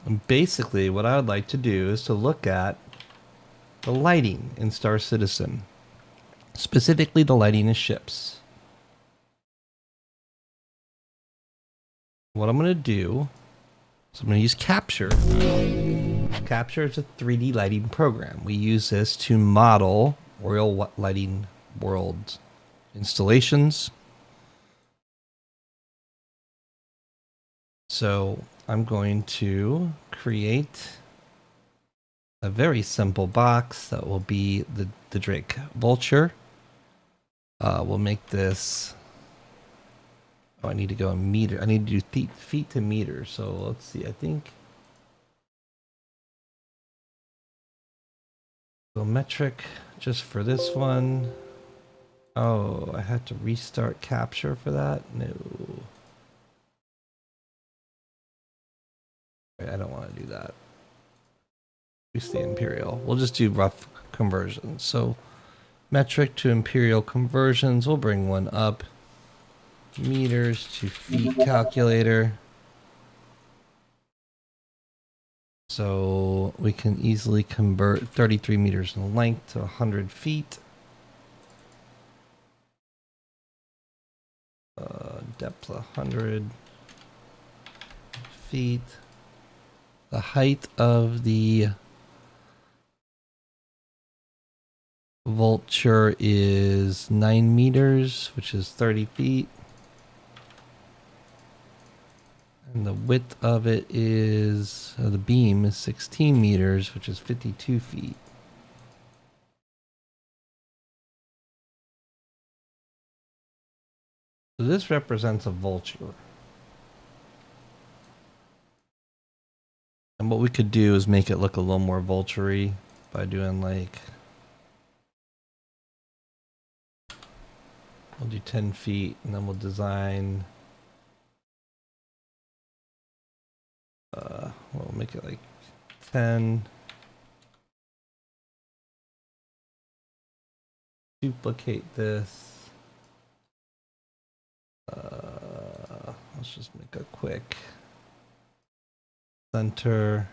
And basically, what I would like to do is to look at the lighting in Star Citizen. Specifically, the lighting in ships. What I'm going to do is I'm going to use Capture. Capture is a 3D lighting program. We use this to model Royal Lighting World installations. So I'm going to create a very simple box that will be the Drake Vulture. We'll make this. Oh, I need to go in meter. I need to do feet to meters. So let's see. I think go metric just for this one. Oh, I had to restart capture for that. No, I don't want to do that. Use the imperial. We'll just do rough conversions. So metric to imperial conversions. We'll bring one up. Meters to feet calculator. So we can easily convert 33 meters in length to 100 feet. Depth 100 feet. The height of the Vulture is 9 meters, which is 30 feet. And the width of it is, the beam is 16 meters, which is 52 feet. So this represents a Vulture. And what we could do is make it look a little more vulture-y by doing like, we'll do 10 feet and then we'll design, we'll make it like 10. Duplicate this. Let's just make a quick center.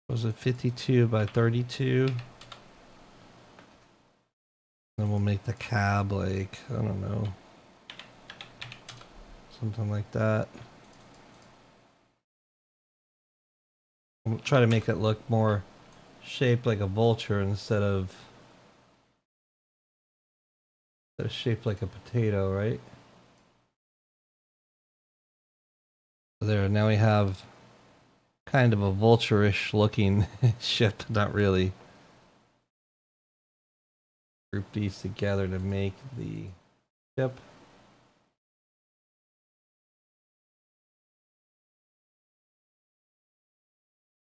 Was it 52 by 32? Then we'll make the cab like, I don't know, something like that. We'll try to make it look more shaped like a vulture instead of shaped like a potato, right? So there, now we have kind of a vulture-ish looking ship, not really. Group these together to make the ship.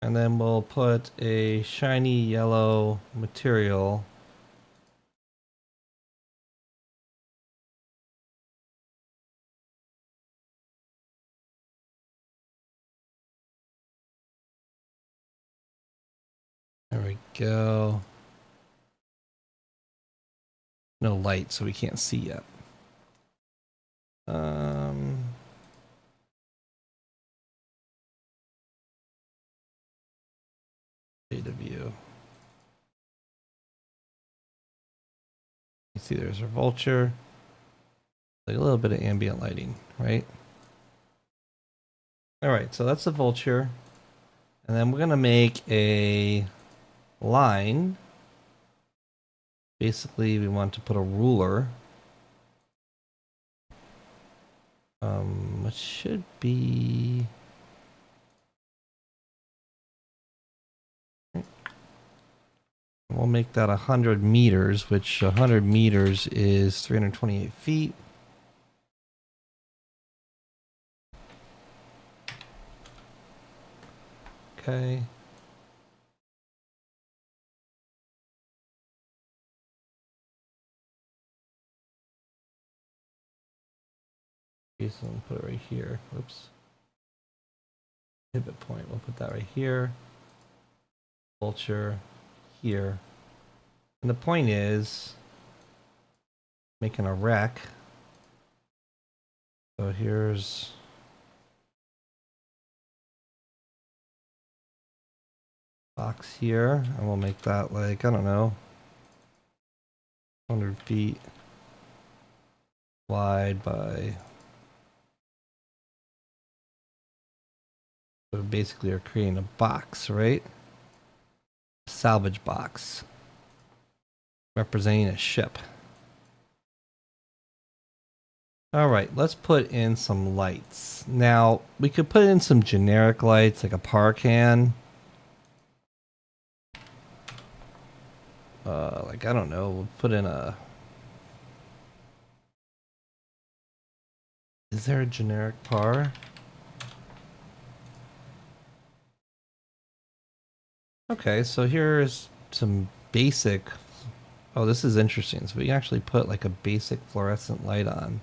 And then we'll put a shiny yellow material there we go. No light, so we can't see yet. Data view. You see there's our vulture. Like a little bit of ambient lighting, right? Alright, so that's the vulture. And then we're gonna make a line. Basically, we want to put a ruler. It should be. We'll make that 100 meters, which 100 meters is 328 feet. Okay. Okay, so we'll put it right here. Oops. Pivot point. We'll put that right here. Vulture here. And the point is making a rack. So here's box here, and we'll make that like, I don't know, 100 feet wide by, so basically are creating a box, right? Salvage box representing a ship. All right, let's put in some lights. Now, we could put in some generic lights like a par can. Like, I don't know, we'll put in a... Is there a generic par? Okay, so here's some basic... Oh, this is interesting. So we can actually put like a basic fluorescent light on.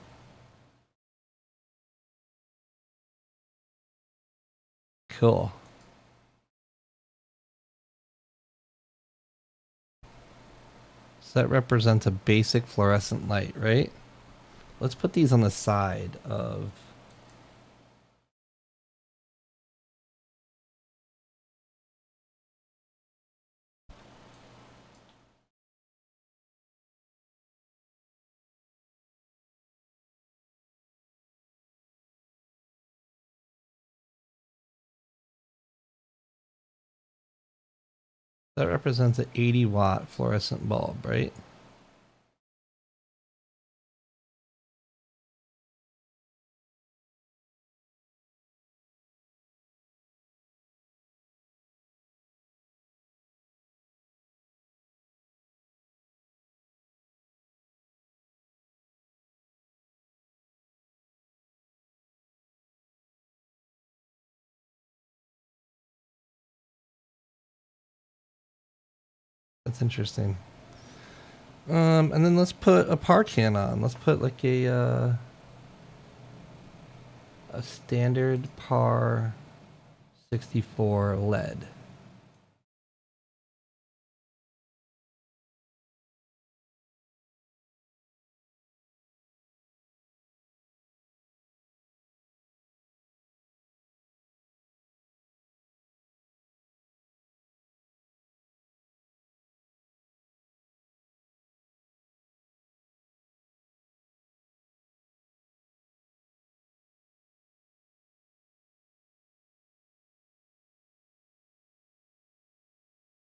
Cool. So that represents a basic fluorescent light, right? Let's put these on the side of... That represents an 80-watt fluorescent bulb, right? That's interesting. And then let's put a par can on. Let's put like a standard par 64 lead.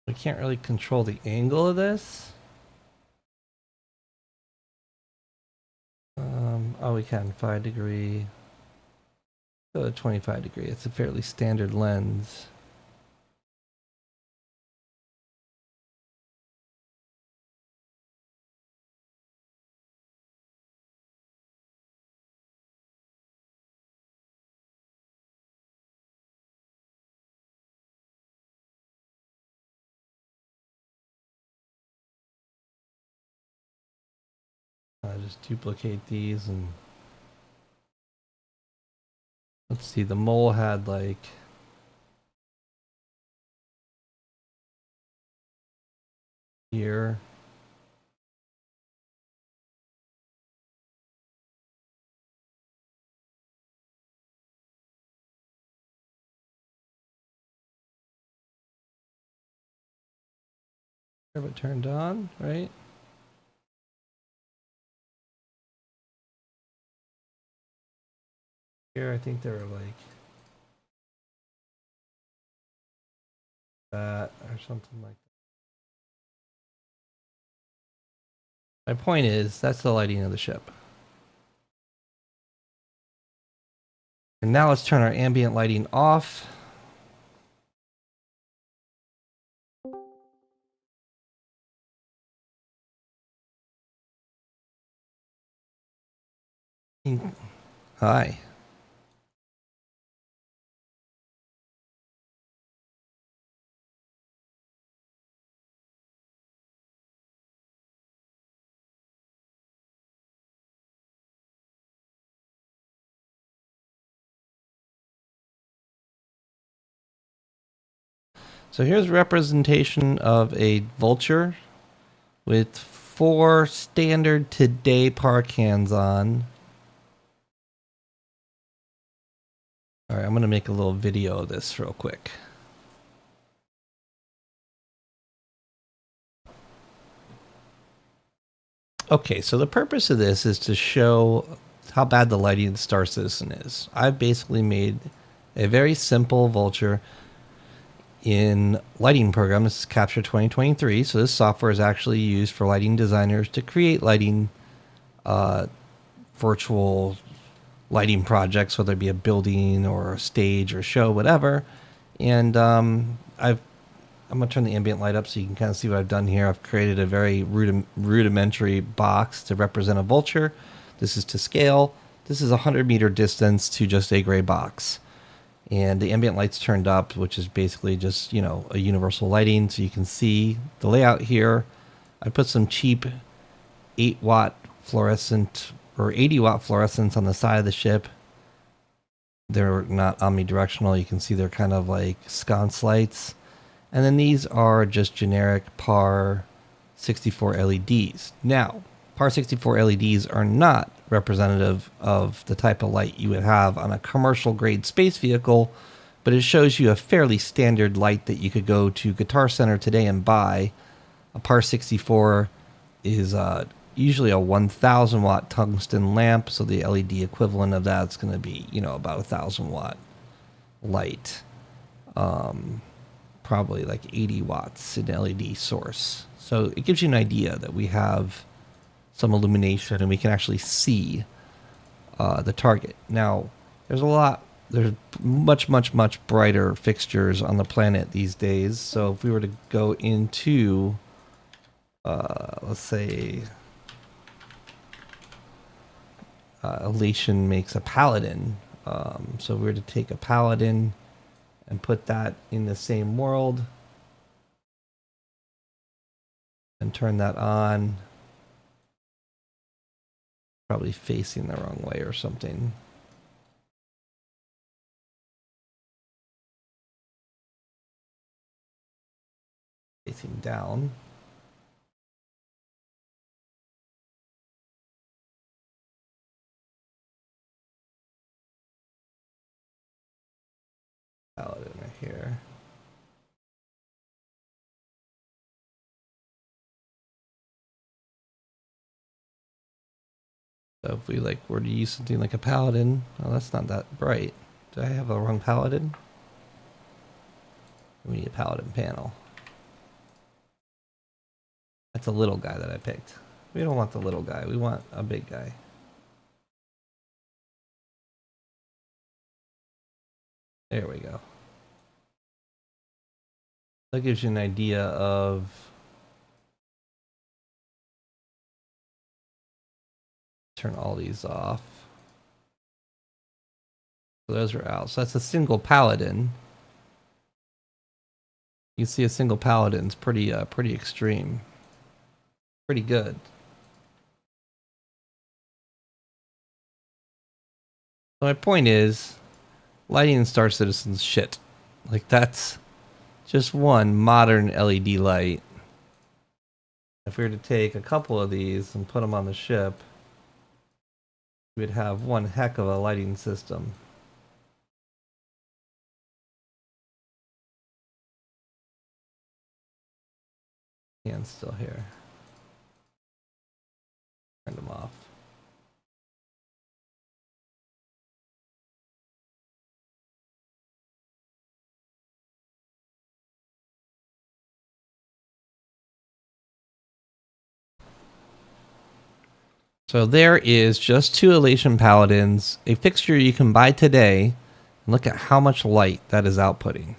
We can't really control the angle of this. Oh, we can 5 degree. Go to 25 degree. It's a fairly standard lens. I just duplicate these and let's see. The mole had like here. Have it turned on, right? Here, I think they were like that or something like that. My point is, that's the lighting of the ship. And now let's turn our ambient lighting off. Hi. So here's representation of a vulture with 4 standard today par cans on. All right, I'm going to make a little video of this real quick. Okay, so the purpose of this is to show how bad the lighting of Star Citizen is. I've basically made a very simple vulture in lighting program. This is Capture 2023. So this software is actually used for lighting designers to create lighting virtual lighting projects, whether it be a building or a stage or show, whatever. And I'm going to turn the ambient light up so you can kind of see what I've done here. I've created a very rudimentary box to represent a vulture. This is to scale. This is a 100-meter distance to just a gray box. And the ambient light's turned up, which is basically just, you know, a universal lighting. So you can see the layout here. I put some cheap 8-watt fluorescent or 80-watt fluorescents on the side of the ship. They're not omnidirectional. You can see they're kind of like sconce lights. And then these are just generic PAR 64 LEDs. Now, PAR 64 LEDs are not representative of the type of light you would have on a commercial grade space vehicle, but it shows you a fairly standard light that you could go to Guitar Center today and buy. A PAR 64 is usually a 1,000 watt tungsten lamp, so the LED equivalent of that's going to be, you know, about 1,000 watt light. Probably like 80 watts in LED source. So it gives you an idea that we have some illumination and we can actually see the target. Now, there's much brighter fixtures on the planet these days. So if we were to go into, let's say, Elation makes a Paladin. So if we were to take a Paladin and put that in the same world and turn that on, probably facing the wrong way or something. Facing down. Paladin right here. So if we like were to use something like a Paladin, oh, that's not that bright. Do I have the wrong Paladin? We need a Paladin panel. That's a little guy that I picked. We don't want the little guy. We want a big guy. There we go. That gives you an idea of turn all these off. So those are out. So that's a single Paladin. You see a single Paladin's pretty extreme. Pretty good. So my point is, lighting in Star Citizen's shit. Like, that's just one modern LED light. If we were to take a couple of these and put them on the ship, we'd have one heck of a lighting system. And still here. Turn them off. So there is just 2 Elation Paladins, a fixture you can buy today, and look at how much light that is outputting.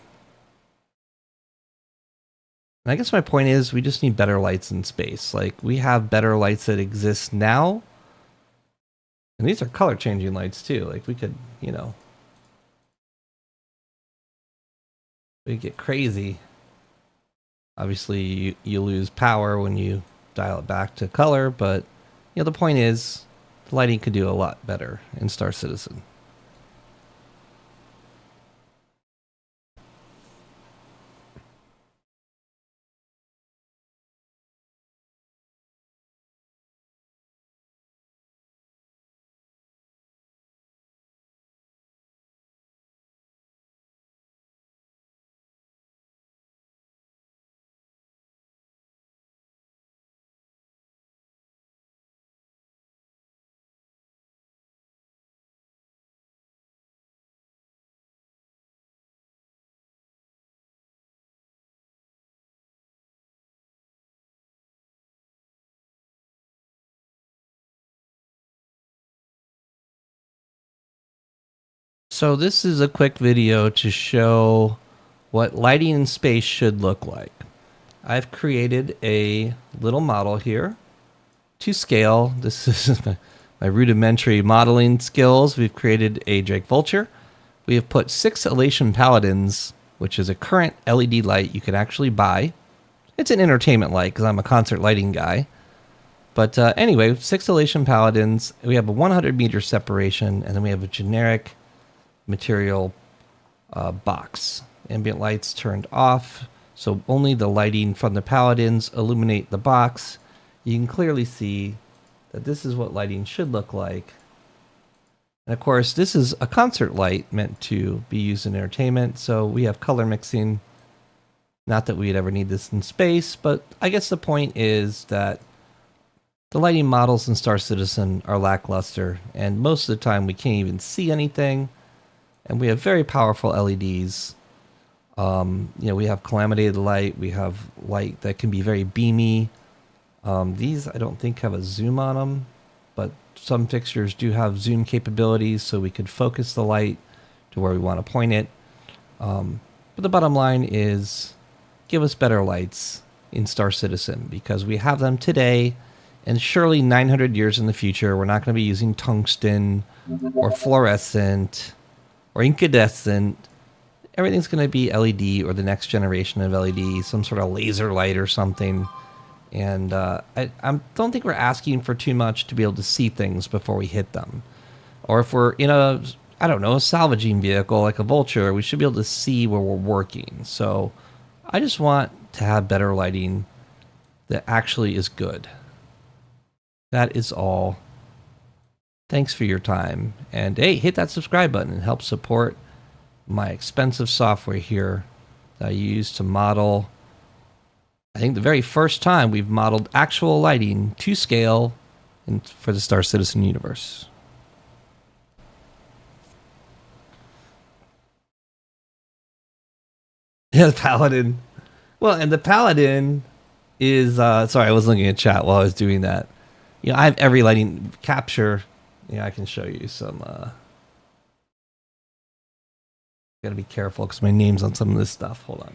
And I guess my point is we just need better lights in space. Like, we have better lights that exist now. And these are color changing lights too. Like, we could, you know, we get crazy. Obviously, you lose power when you dial it back to color, but you know, the point is, the lighting could do a lot better in Star Citizen. So this is a quick video to show what lighting in space should look like. I've created a little model here to scale. This is my rudimentary modeling skills. We've created a Drake Vulture. We have put 6 Elation Paladins, which is a current LED light you can actually buy. It's an entertainment light because I'm a concert lighting guy. But anyway, 6 Elation Paladins. We have a 100-meter separation, and then we have a generic material box. Ambient lights turned off, so only the lighting from the Paladins illuminate the box. You can clearly see that this is what lighting should look like. And of course, this is a concert light meant to be used in entertainment, so we have color mixing. Not that we'd ever need this in space, but I guess the point is that the lighting models in Star Citizen are lackluster, and most of the time we can't even see anything. And we have very powerful LEDs. We have calamidated light. We have light that can be very beamy. These I don't think have a zoom on them, but some fixtures do have zoom capabilities, so we could focus the light to where we want to point it. But the bottom line is, give us better lights in Star Citizen, because we have them today, and surely 900 years in the future, we're not going to be using tungsten or fluorescent or incandescent. Everything's going to be LED or the next generation of LED, some sort of laser light or something. And I don't think we're asking for too much to be able to see things before we hit them. Or if we're in a salvaging vehicle like a Vulture, we should be able to see where we're working. So I just want to have better lighting that actually is good. That is all. Thanks for your time. And hey, hit that subscribe button and help support my expensive software here that I use to model. I think the very first time we've modeled actual lighting to scale for the Star Citizen universe. Yeah, the Paladin. Well, and the Paladin is... sorry, I was looking at chat while I was doing that. I have every lighting capture. I can show you some... Gotta be careful because my name's on some of this stuff. Hold on.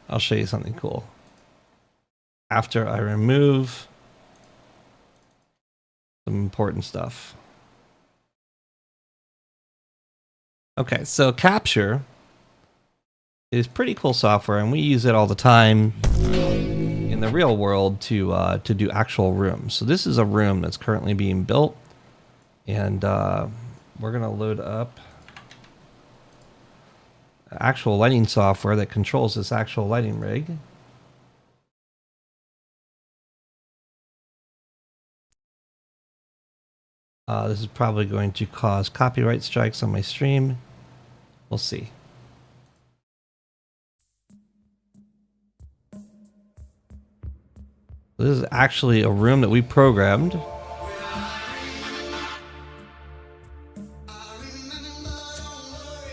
I'll show you something cool. After I remove some important stuff. Okay, so Capture is pretty cool software, and we use it all the time in the real world to do actual rooms. So this is a room that's currently being built, and we're gonna load up actual lighting software that controls this actual lighting rig. This is probably going to cause copyright strikes on my stream. We'll see. This is actually a room that we programmed.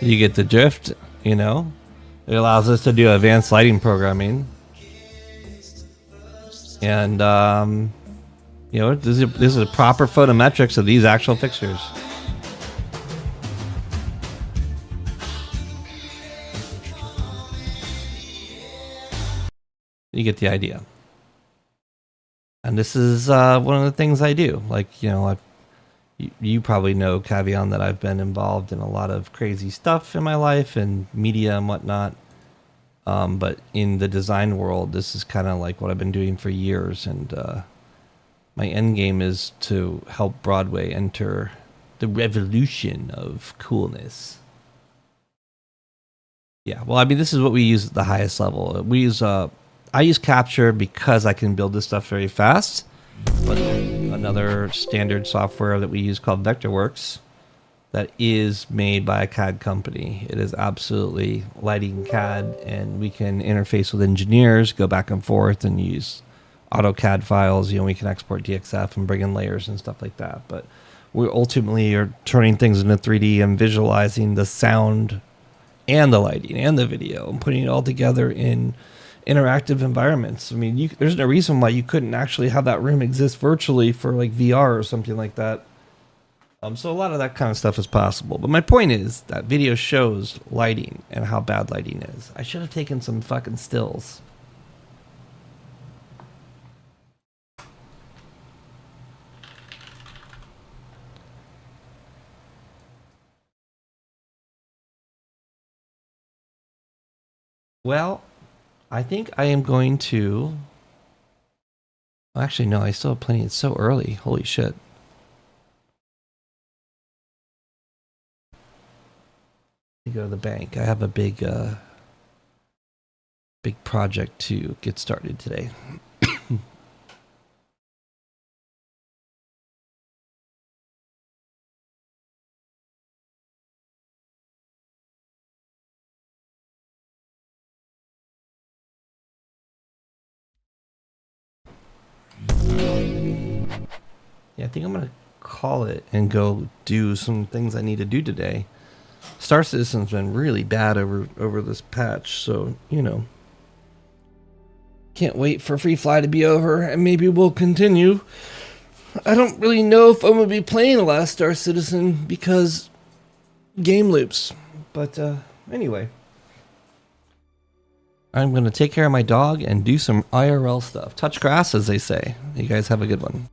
You get the drift, It allows us to do advanced lighting programming. And, this is a proper photometrics of these actual fixtures. You get the idea. And this is one of the things I do. You probably know, Cavion, that I've been involved in a lot of crazy stuff in my life and media and whatnot. But in the design world, this is kind of like what I've been doing for years. And my end game is to help Broadway enter the revolution of coolness. Yeah, well, this is what we use at the highest level. I use Capture because I can build this stuff very fast. But there's another standard software that we use called Vectorworks that is made by a CAD company. It is absolutely lighting CAD, and we can interface with engineers, go back and forth, and use AutoCAD files. We can export DXF and bring in layers and stuff like that. But we ultimately are turning things into 3D and visualizing the sound and the lighting and the video and putting it all together in interactive environments. I mean, there's no reason why you couldn't actually have that room exist virtually for like VR or something like that. So a lot of that kind of stuff is possible. But my point is that video shows lighting and how bad lighting is. I should have taken some fucking stills. Well, I think I am going to... Actually, no, I still have plenty. It's so early. Holy shit. Go to the bank. I have a big project to get started today. Yeah, I think I'm gonna call it and go do some things I need to do today. Star Citizen's been really bad over this patch, so, you know. Can't wait for Free Fly to be over, and maybe we'll continue. I don't really know if I'm going to be playing the last Star Citizen because game loops. But, anyway. I'm going to take care of my dog and do some IRL stuff. Touch grass, as they say. You guys have a good one.